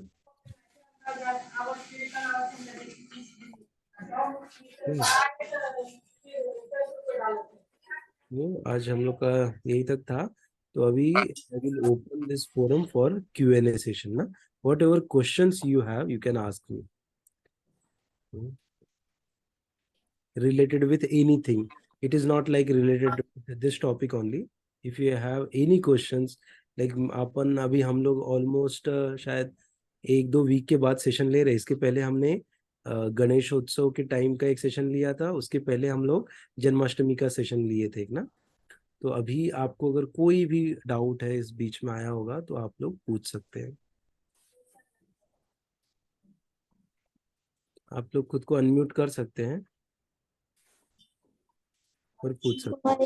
Speaker 1: आज हम लोग का यही तक था। तो अभी I will open this forum for Q&A session ना, whatever questions you have you can ask me related with anything. It is not like related to this topic only. If you have any questions, like अपन अभी हम लोग almost शायद 1-2 week के बाद session ले रहे हैं। इसके पहले हमने गणेश उत्सव के टाइम का एक सेशन लिया था, उसके पहले हम लोग जन्माष्टमी का सेशन लिए थे एक ना। तो अभी आपको अगर कोई भी डाउट है इस बीच में आया होगा तो आप लोग पूछ सकते हैं। आप लोग खुद को अनम्यूट कर सकते हैं और पूछ सकते हैं।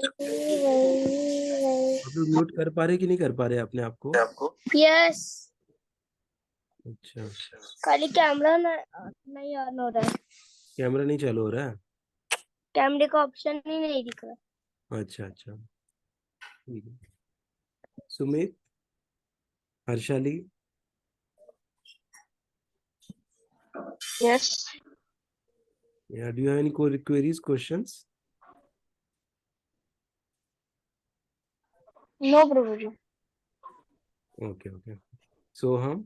Speaker 1: आप लोग म्यूट कर पा रहे कि नहीं कर पा रहे अपने आप को?
Speaker 2: यस,
Speaker 1: अच्छा,
Speaker 2: खाली कैमरा नहीं ऑन हो रहा है,
Speaker 1: कैमरा नहीं चालू हो रहा है?
Speaker 2: कैमरे का ऑप्शन ही नहीं दिख रहा।
Speaker 1: अच्छा अच्छा, ठीक है। Sumit, Harshali,
Speaker 3: Yes.
Speaker 1: do you have any queries, questions?
Speaker 3: No, Prabhuji.
Speaker 1: Okay, okay. Soham,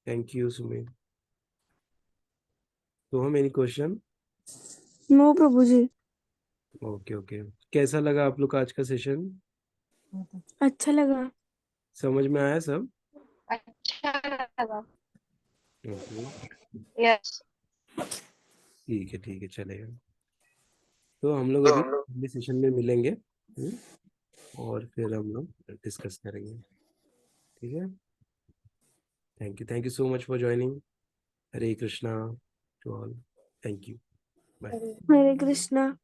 Speaker 1: thank you, Sumit. Soham, any question?
Speaker 7: No Prabhu ji.
Speaker 1: Okay okay, कैसा लगा आप लोग का आज का सेशन?
Speaker 7: अच्छा लगा।
Speaker 1: समझ में आया सब?
Speaker 3: अच्छा लगा।
Speaker 1: Okay,
Speaker 3: Yes.
Speaker 1: ठीक है, चलेगा। तो हम लोग अभी अगले सेशन में मिलेंगे, और फिर हम लोग डिस्कस करेंगे। ठीक है, thank you so much for joining. Hare Krishna to all, thank you, bye.
Speaker 7: Hare Krishna.